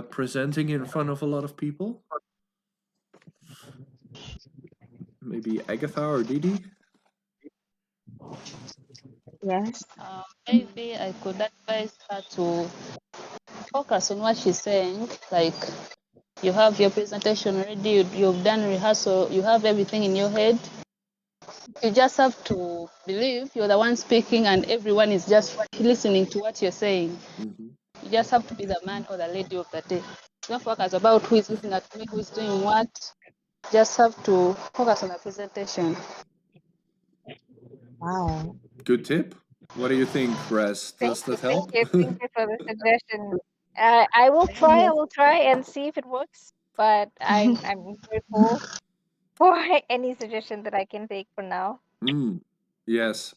presenting in front of a lot of people. Maybe Agatha or Didi. Yes. Maybe I could advise her to focus on what she's saying. Like you have your presentation ready, you've done rehearsal, you have everything in your head. You just have to believe you're the one speaking and everyone is just listening to what you're saying. Hmm. You just have to be the man or the lady of the day. Don't focus about who is looking at me, who is doing what. Just have to focus on the presentation. Wow. Good tip. What do you think, Res? thank Does you, that help? thank you for the suggestion. I will try. I Yes. will try and see if it works. But I'm grateful for any suggestion that I can take for now. Mm, yes,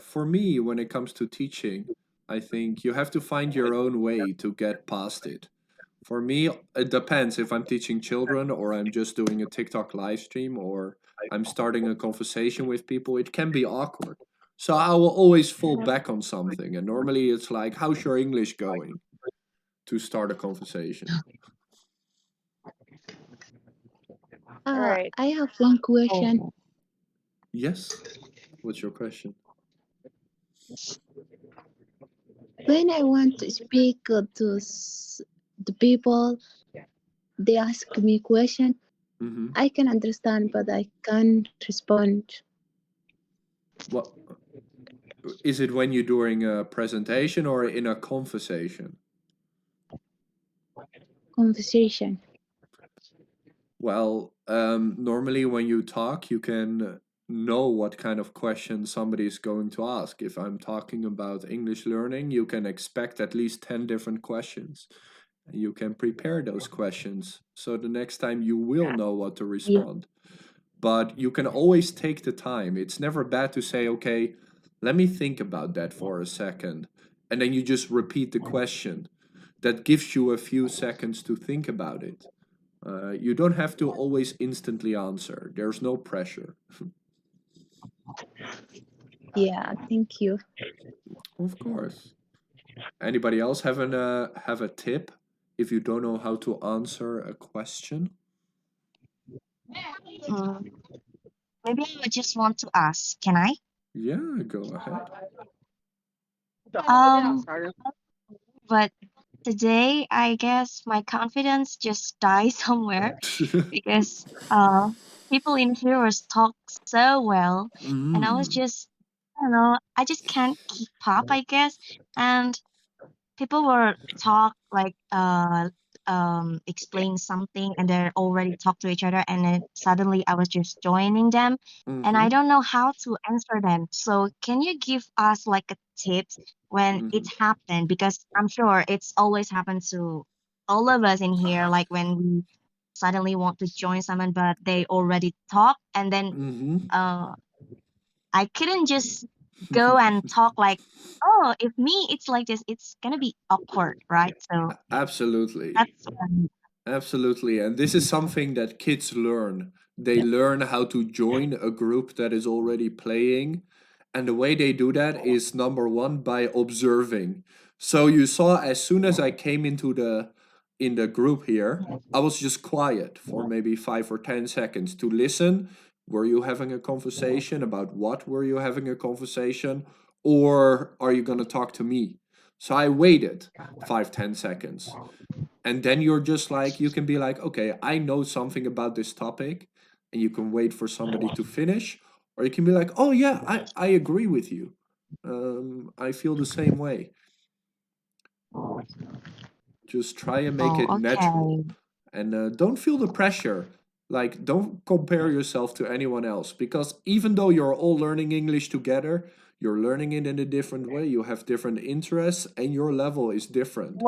for me, when it comes to teaching, I think you have to find your own way to get past it. For me, it depends if I'm teaching children or I'm just doing a TikTok live stream or I'm starting a conversation with people. It can be awkward. So I will always fall back on something. And normally it's like, how's your English going to start a conversation? Right. I have one question. Oh, Yes. What's your question? When I want to speak the people, they ask me question. Mm-hmm. I can understand, but I can't respond. What is it when you're doing a presentation or in a conversation? Conversation. Well, normally when you talk, you can know what kind of question somebody is going to ask. If I'm talking about English learning, you can expect at least 10 different questions. And you can prepare those questions so the next time you will know what to Yeah. respond. But you can always take the time. It's never bad to say, okay, let me think about that for a second. And then you just repeat the question. That gives you a few seconds to think about it. You don't have to always instantly answer. There's no pressure. Yeah. Thank you. Of course. Anybody else have a tip if you don't know how to answer a question? Mm, maybe I would just want to ask, can I? Yeah, go ahead. Um, but today I guess my confidence just died somewhere because people in here was talk so well, and I was Mm. just, I don't know, I just can't keep up, I guess. And people were talk like explain something and they already talk to each other, and then suddenly I was just joining them, and I Mm-hmm. don't know how to answer them. So can you give us like a tips when it Mm-hmm. happened, because I'm sure it's always happened to all of us in here, like when we suddenly want to join someone but they already talk, and then Mm-hmm. uh I couldn't just go and talk like, oh, if me, it's like this, it's gonna be awkward, right? So Absolutely. that's one. Absolutely. And this is something that kids learn. They learn how to join a group that is already playing. And the way they do that is number one, by observing. So you saw as soon as I came into the group here, I was just quiet for maybe 5 or 10 seconds to listen. Were you having a conversation? About what were you having a conversation? Or are you gonna talk to me? So I waited 5, 10 seconds, and then you're just like, you can be like, okay, I know something about this topic, and you can wait for somebody to finish, or you can be like, oh yeah, I agree with you. I feel the same way. Just try and make Oh, it natural, okay. and don't feel the pressure. Like, don't compare yourself to anyone else, because even though you're all learning English together, you're learning it in a different way. You have different interests, and your level is different.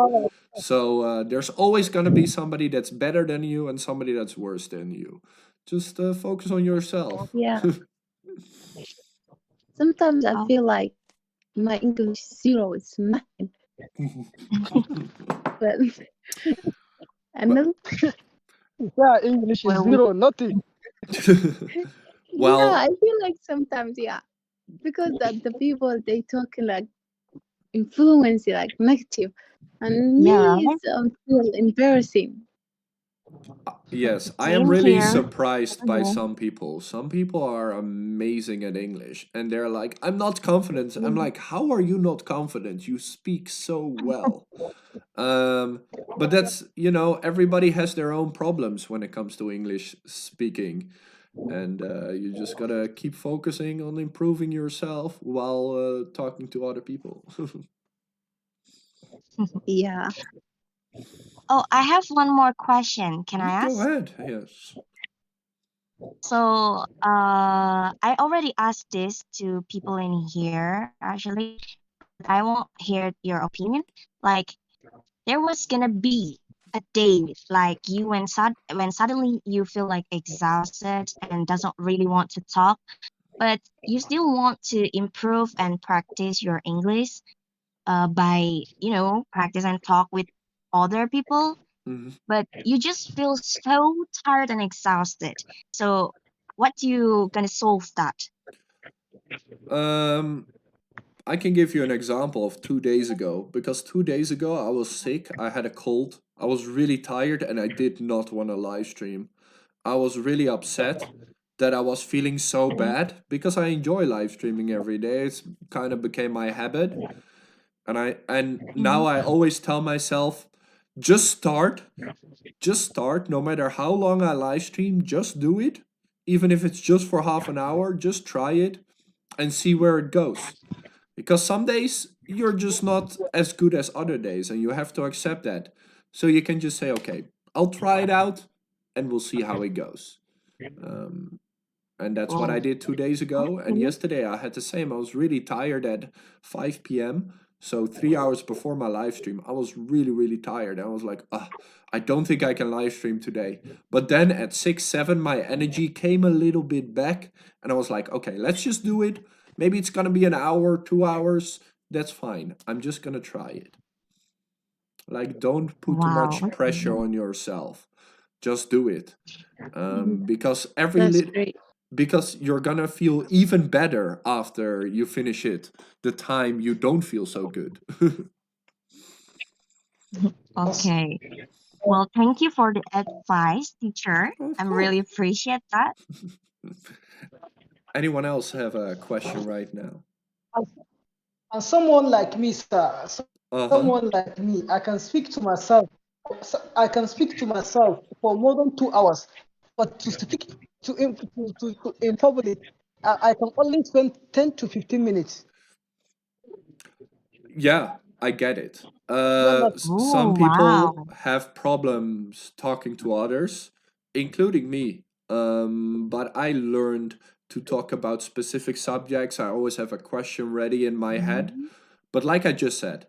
So there's always going to be somebody that's better than you and somebody that's worse than you. Just focus on yourself. Yeah. Sometimes I Oh, feel like my English zero is nothing, but and but then Yeah, English is well, we, zero, nothing. yeah, well, I feel like sometimes yeah, because the people they talk like influence like negative, and yeah, me right? is feel embarrassing. yes, I am Same really here. surprised by Mhm. some people. Some people are amazing at English and they're like, I'm not confident. I'm like, how are you not confident? You speak so well. Um, but that's, everybody has their own problems when it comes to English speaking. And you just gotta keep focusing on improving yourself while talking to other people. Yeah. Oh, I have one more question. Can I Go ask? ahead. Yes. So, I already asked this to people in here actually, but I want to hear your opinion. Like, there was gonna be a day like you when suddenly you feel like exhausted and doesn't really want to talk, but you still want to improve and practice your English by practice and talk with other people, Mhm. but you just feel so tired and exhausted. So what you gonna solve that? Um, I can give you an example of 2 days ago, because 2 days ago I was sick. I had a cold. I was really tired and I did not want to live stream. I was really upset that I was feeling so bad because I enjoy live streaming every day. It's kind of became my habit. And now Mhm. I always tell myself, just start, just start. No matter how long I live stream, just do it. Even if it's just for half an hour, just try it and see where it goes. Because some days you're just not as good as other days, and you have to accept that. So you can just say, okay, I'll try it out and we'll see how it goes. Um, And that's what I Oh, did 2 days ago. And okay. yesterday I had the same. I was really tired at 5 p.m. So 3 hours before my live stream, I was really, really tired. I was like, I don't think I can live stream today. But then at 6, 7, my energy came a little bit back. And I was like, okay, let's just do it. Maybe it's going to be an hour, 2 hours. That's fine. I'm just going to try it. Like, don't put too Wow. much pressure on yourself. Just do it. Because That's great. because you're gonna feel even better after you finish it the time you don't feel so good. Okay. Well, thank you for the advice, teacher. Of I course. really appreciate that. Anyone else have a question right now? And someone like me, sir, Uh-huh. someone like me, I can speak to myself. I can speak to myself for more than 2 hours, but to speak in public, I can only spend 10 to 15 minutes. Yeah, I get it. That's not Some Oh, people wow. have problems talking to others, including me. But I learned to talk about specific subjects. I always have a question ready in my head. Mhm. But like I just said,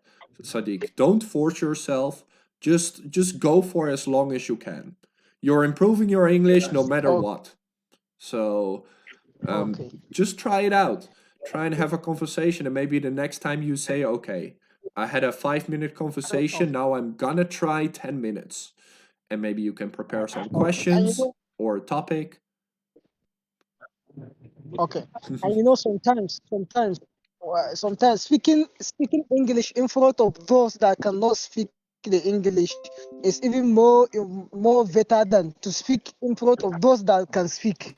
Sadiq, don't force yourself. Just go for as long as you can. You're improving your English no matter what. So okay. just try it out. Try and have a conversation, and maybe the next time you say, okay, I had a 5 minute conversation, now I'm gonna try 10 minutes. And maybe you can prepare some Okay. And you questions know, or a topic. okay. And you know, sometimes speaking English in front of those that cannot speak the English is even more better than to speak in front of those that can speak.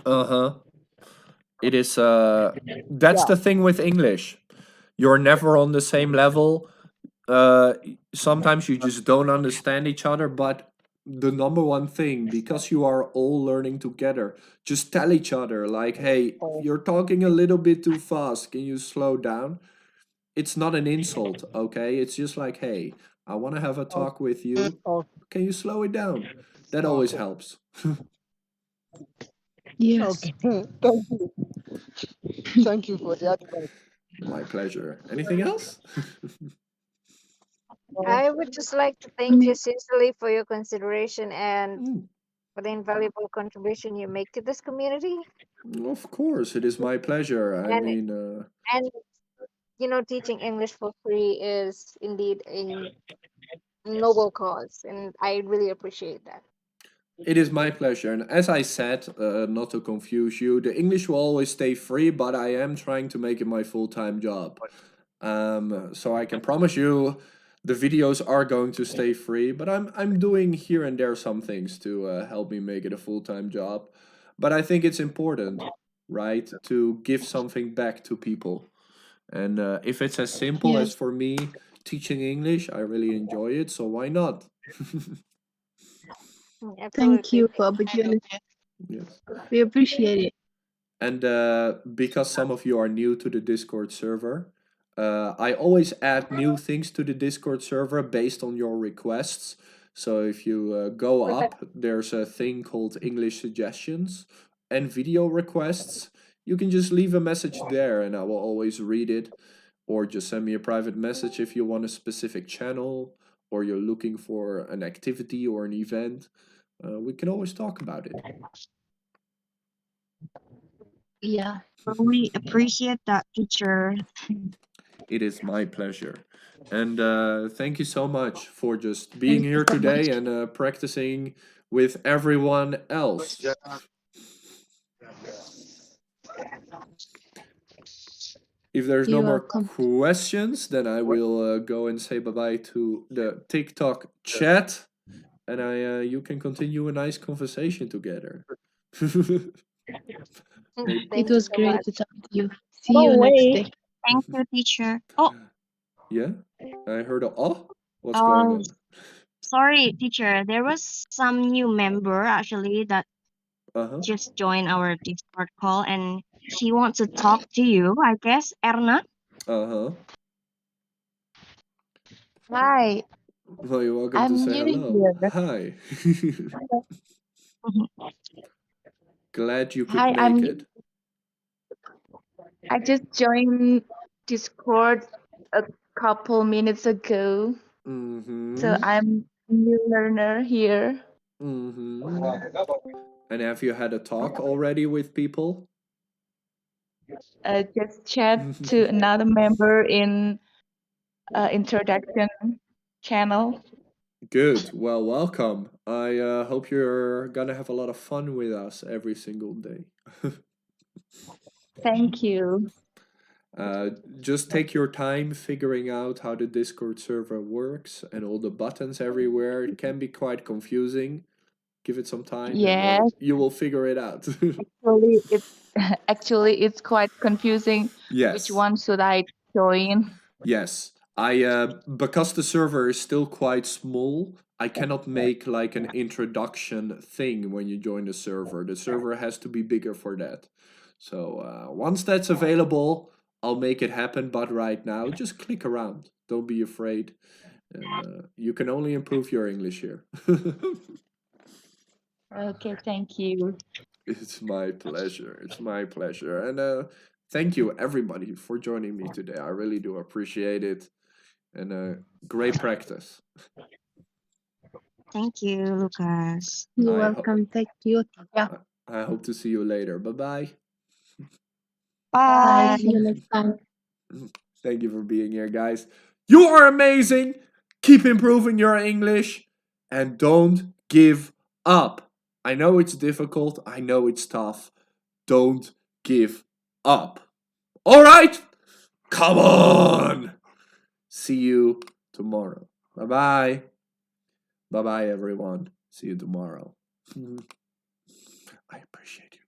Uh-huh. It is that's Yeah. the thing with English. You're never on the same level. uh Sometimes you just don't understand each other, but the number one thing, because you are all learning together, just tell each other like, hey, Oh, you're talking a little bit too fast, can you slow down? It's not an insult, okay? It's just like, hey, I want to have a oh, talk with you, oh, can you slow it down? That always okay. helps. Yes. Okay. Thank you. Thank you for the advice. My pleasure. Anything else? Uh, I would just like to I thank you mean, sincerely for your consideration and Mm, for the invaluable contribution you make to this community. of course, it is my pleasure. I And mean, and teaching English for free is indeed a noble cause, and I really appreciate that. it is my pleasure. And as I said, not to confuse you, the English will always stay free, but I am trying to make it my full-time job. So I can promise you the videos are going to stay free, but I'm doing here and there some things to help me make it a full-time job. But I think it's important, right, to give something back to people. And if it's as simple as Yes. for me teaching English, I really enjoy it, so why not? Thank Absolutely. you for opportunity. Yes. We appreciate it. And because some of you are new to the Discord server, I always add new things to the Discord server based on your requests. So if you go up, there's a thing called English suggestions and video requests. You can just leave a message there and I will always read it. Or just send me a private message if you want a specific channel or you're looking for an activity or an event. We can always talk about it. Yeah. Really appreciate that, teacher. It is my pleasure. And thank you so much for just being Thank you here so today much. and practicing with everyone else. If there's no You're more welcome. questions, then I will go and say bye bye to the TikTok chat, and you can continue a nice conversation together. Maybe. It Thank you was so great much. to talk to you. See No you next way. day. Thank you, teacher. Oh, Yeah, I heard a oh. What's going uh, on? sorry, teacher. There was some new member actually that Uh huh. just joined our Discord call, and she wants to talk to you. I guess, Erna. Uh huh. Hi, Well, you're welcome to I'm say new hello. here. Hi. Glad you could Hi, make it. I just joined Discord a couple minutes ago, so I'm a new learner here. And have you had a talk already with people? Just chat to another member in introduction channel. Good. Well, welcome. I hope you're gonna have a lot of fun with us every single day. Thank you. Just take your time figuring out how the Discord server works and all the buttons everywhere. It can be quite confusing. Give it some time and Yes, you will figure it out. actually, it's quite confusing. Which Yes. one should I join? Yes. I because the server is still quite small, I cannot make like an introduction thing when you join the server. The server has to be bigger for that. So once that's available, I'll make it happen. But right now, just click around. Don't be afraid, and you can only improve your English here. Okay, thank you. It's my pleasure. It's my pleasure, and thank you everybody for joining me today. I really do appreciate it, and great practice. Thank you, Lucas. You're I hope welcome. Thank you. Yeah. I hope to see you later. Bye bye. Bye. Bye. See you next time. Thank you for being here, guys. You are amazing. Keep improving your English and don't give up. I know it's difficult. I know it's tough. Don't give up. All right? Come on. See you tomorrow. Bye bye. Bye bye, everyone. See you tomorrow. I appreciate you.